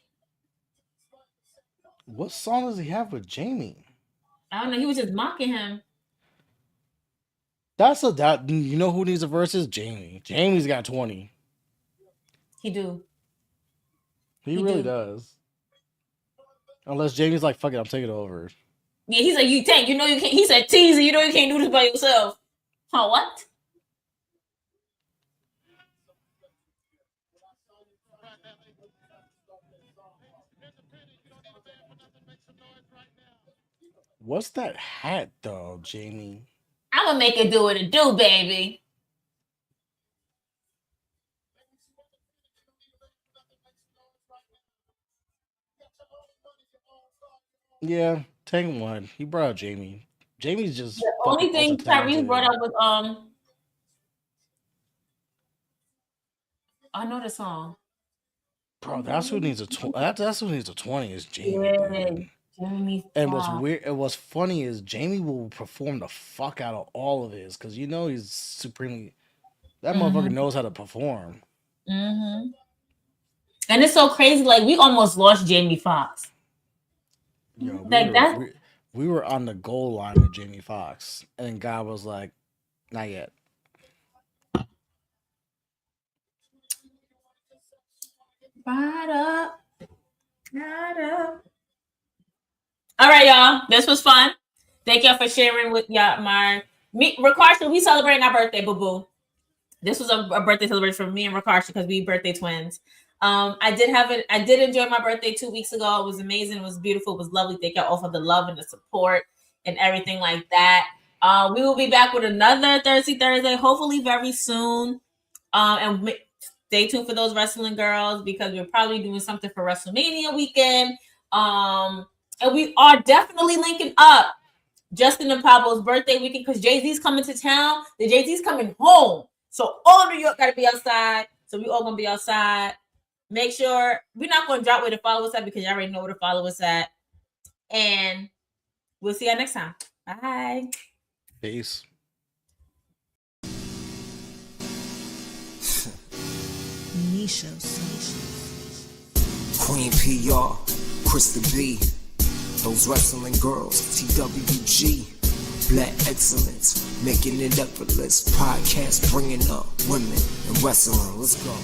what song does he have with Jamie? I don't know. He was just mocking him. That you know who needs a versus? Jamie. Jamie's got 20. He do. He really does. Unless Jamie's like, fuck it, I'm taking it over. Yeah, he's like, you Tank. You know you can't. He said, teaser. You know you can't do this by yourself. Huh? What? What's that hat though, Jamie? I'm gonna make it do what it do, baby. Yeah, Tank won. He brought out Jamie. Jamie's just The only fucking thing Tyrese ultra-talented. brought up was I know the song. Bro, that's who needs a that's who needs a 20 is Jamie. Yeah, Dude. Jamie And what's Foxx. weird and what's funny is Jamie will perform the fuck out of all of his because you know he's supremely that motherfucker knows how to perform. Mm-hmm. And it's so crazy, like we almost lost Jamie Foxx. Yo, Like we were on the goal line with Jamie Foxx, and God was like, not yet. Right up. All right, y'all. This was fun. Thank y'all for sharing with y'all Rakarsha, we celebrating our birthday, boo-boo. This was a birthday celebration for me and Rakarsha because we birthday twins. I did enjoy my birthday 2 weeks ago. It was amazing. It was beautiful. It was lovely. Thank y'all all for the love and the support and everything like that. We will be back with another Thursday, hopefully very soon. And stay tuned for those wrestling girls because we're probably doing something for WrestleMania weekend. And we are definitely linking up Justin and Pablo's birthday weekend because Jay-Z's coming to town. The Jay-Z's coming home. So all New York got to be outside. So we all going to be outside. Make sure we're not going to drop where to follow us at because you already know where to follow us at. And we'll see you next time. Bye. Peace. Queen PR, Krista B, those wrestling girls, TWG, Black Excellence, making it effortless. Podcast bringing up women and wrestling. Let's go.